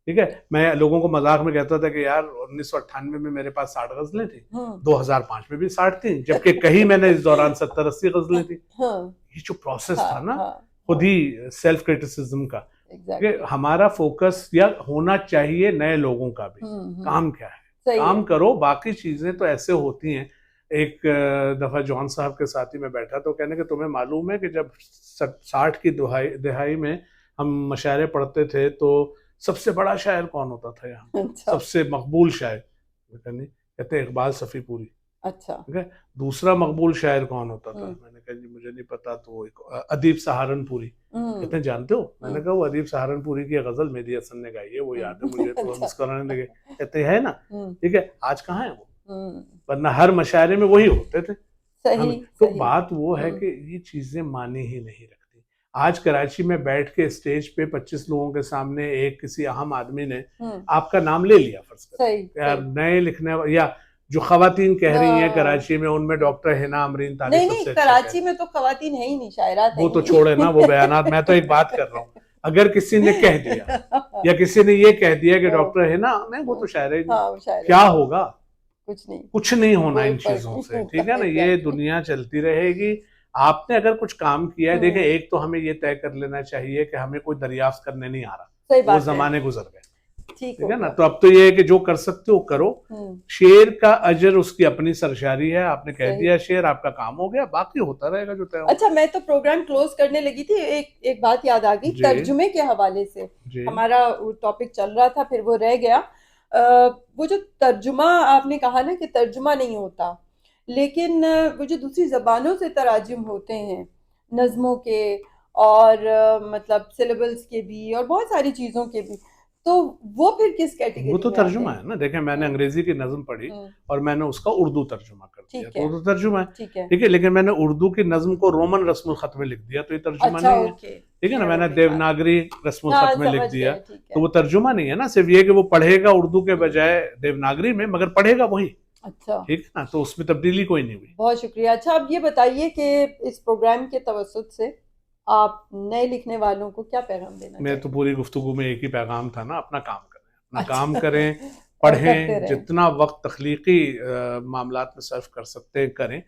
ठीक है। मैं लोगों को मजाक में कहता था कि यार 1998 में मेरे पास 60 गजलें थी, 2005 में भी 60 थी, जबकि कहीं मैंने इस दौरान 70-80 गजलें थी। हाँ ये जो प्रोसेस हाँ था ना हाँ खुद ही सेल्फ क्रिटिसिज्म का, कि एग्जैक्टली। हमारा फोकस या होना चाहिए नए लोगों का भी, काम क्या है, सही काम है। करो, बाकी चीजें तो ऐसे होती हैं। एक दफा जॉन साहब के साथ ही में बैठा तो कहने कि तुम्हें मालूम है कि जब 60 की दिहाई में हम मशायरे पढ़ते थे तो सबसे बड़ा शायर कौन होता था यहाँ, अच्छा सबसे मकबूल शायर, कहते इकबाल सफ़ी पूरी, अच्छा। ठीक है। दूसरा मकबूल शायर कौन होता था, मैंने कहा जी मुझे नहीं पता, तो एक अदीब सहारनपुरी। कहते हैं जानते हो, मैंने कहा वो अदीब सहारनपुरी की गजल मेहदी हसन ने गाई है, वो याद है मुझे, तो अच्छा। मुस्कुराने लगे। कहते है ना, ठीक है। आज कहाँ है वो, हम्म वरना हर मशायरे में वही होते थे। सही तो सही। बात वो है कि ये चीजें मानी ही नहीं रखती। आज कराची में बैठ के स्टेज पे 25 लोगों के सामने एक किसी अहम आदमी ने आपका नाम ले लिया, फर्ज कर सही यार सही। नए लिखने या जो खवातीन कह रही हैं हाँ कराची में, उनमें डॉक्टर हिना अमरीन तारिक नहीं नहीं, सबसे अच्छा कह कराची रही में तो खवातीन है ही नहीं, शायरात है वो ही तो नहीं। छोड़े ना वो बयानात, मैं तो एक बात कर रहा हूँ। अगर किसी ने कह दिया या किसी ने ये कह दिया कि डॉक्टर हिना, नहीं वो तो शायर ही नहीं, हाँ वो शायर क्या होगा, कुछ नहीं, कुछ नहीं होना कोई इन फर्क चीजों नहीं से, होता। ठीक है ना। ये एग्जैक्टली। दुनिया चलती रहेगी। आपने अगर कुछ काम किया है, देखें एक तो हमें ये तय कर लेना चाहिए कि हमें कोई दरियाफ्त करने नहीं आ रहा, सही वो बात है। जमाने गुजर गए, ठीक ठीक हो है ना। गया। तो अब तो ये है कि जो कर सकते हो करो, शेर का अजर उसकी अपनी सरशारी है, आपने कह सही। दिया शेर, आपका काम हो गया, बाकी होता रहेगा जो तय होगा। अच्छा, मैं तो प्रोग्राम क्लोज करने लगी थी, एक बात याद आ गई जी तर्जुमे के हवाले से। जी हमारा टॉपिक चल रहा था, फिर वो रह गया। वो जो तर्जुमा आपने कहा ना कि तर्जुमा नहीं होता, लेकिन वो जो दूसरी जबानों से तराजुम होते हैं नज़मों के और मतलब सिलेबल्स के भी और बहुत सारी चीज़ों के भी, तो वो फिर किस वो कैटेगरी तो में आते तर्जुमा हैं? है ना। देखें मैंने अंग्रेजी की नज्म पढ़ी हम्म, और मैंने उसका उर्दू तर्जुमा कर दिया, ठीक तो है वो तो तर्जुमा है, ठीक है। ठीक है। लेकिन मैंने उर्दू की नज्म को रोमन रस्मुल खत में लिख दिया, तो ये तर्जुमा अच्छा नहीं है, ओके, ठीक है ना। ये मैंने हो गई बात। देवनागरी रस्मुल हाँ खत में लिख समझ दिया, गए, ठीक तो है। वो तर्जुमा नहीं है ना। सिर्फ ये कि वो पढ़ेगा उर्दू के बजाय देवनागरी में, मगर पढ़ेगा वही। अच्छा, ठीक है ना, तो उसमें तब्दीली कोई नहीं हुई। बहुत शुक्रिया। अच्छा, अब ये बताइए कि इस प्रोग्राम के तवज्जुद से आप नए लिखने वालों को क्या पैगाम देना मैं तो चाहेंगे? पूरी गुफ्तगू में एक ही पैगाम था ना, अपना काम करें, अपना काम अच्छा करें, और करते पढ़ें, रहें। जितना वक्त तख्लीकी मामलात में सर्फ कर सकते हैं करें।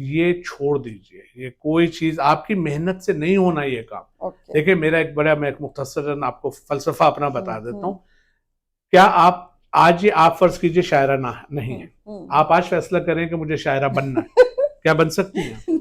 ये छोड़ दीजिए, ये कोई चीज आपकी मेहनत से नहीं होना ये काम। ओके। देखिए मेरा एक बड़ा, मैं एक मुख्तसरन आपको फलसफा अपना बता देता हूँ। हम्म क्या आप आज, ये आप फर्ज कीजिए शायरा ना नहीं है, हम्म आप आज फैसला करें कि मुझे शायरा बनना है, क्या बन सकती हैं?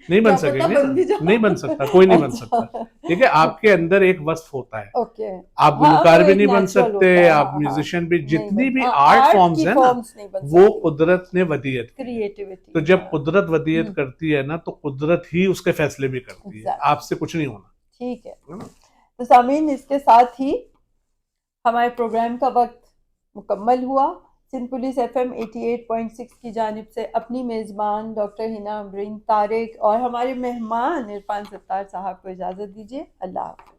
नहीं बन क्या पता सकेंगे बन ना, भी जाओ। नहीं बन सकता, कोई नहीं बन सकता। अच्छा ठीक है, आपके अंदर एक वस्फ होता है, ओके। आप हाँ, वो गुलकार भी एक नहीं बन नेचुरल सकते, होता है। आप हाँ हाँ, म्यूजिशियन भी, नहीं जितनी बन, भी हाँ, आर्ट आर्ट फॉर्म्स की है ना, फॉर्म्स नहीं बन वो सकती। कुदरत ने वदीयत की है। क्रिएटिविटी, तो जब हाँ। कुदरत वदीयत करती है ना, तो कुदरत ही उसके फैसले भी करती है, एग्जैक्टली, आपसे कुछ नहीं होना, ठीक है। है ना। तो सामीन, इसके साथ ही हमारे प्रोग्राम का वक्त मुकम्मल हुआ। सिंध पुलिस FM 88.6 की जानिब से अपनी मेज़बान डॉक्टर हिना अमरीन तारिक और हमारे मेहमान इरफान सत्तार साहब को इजाज़त दीजिए। अल्लाह हाफ़िज़।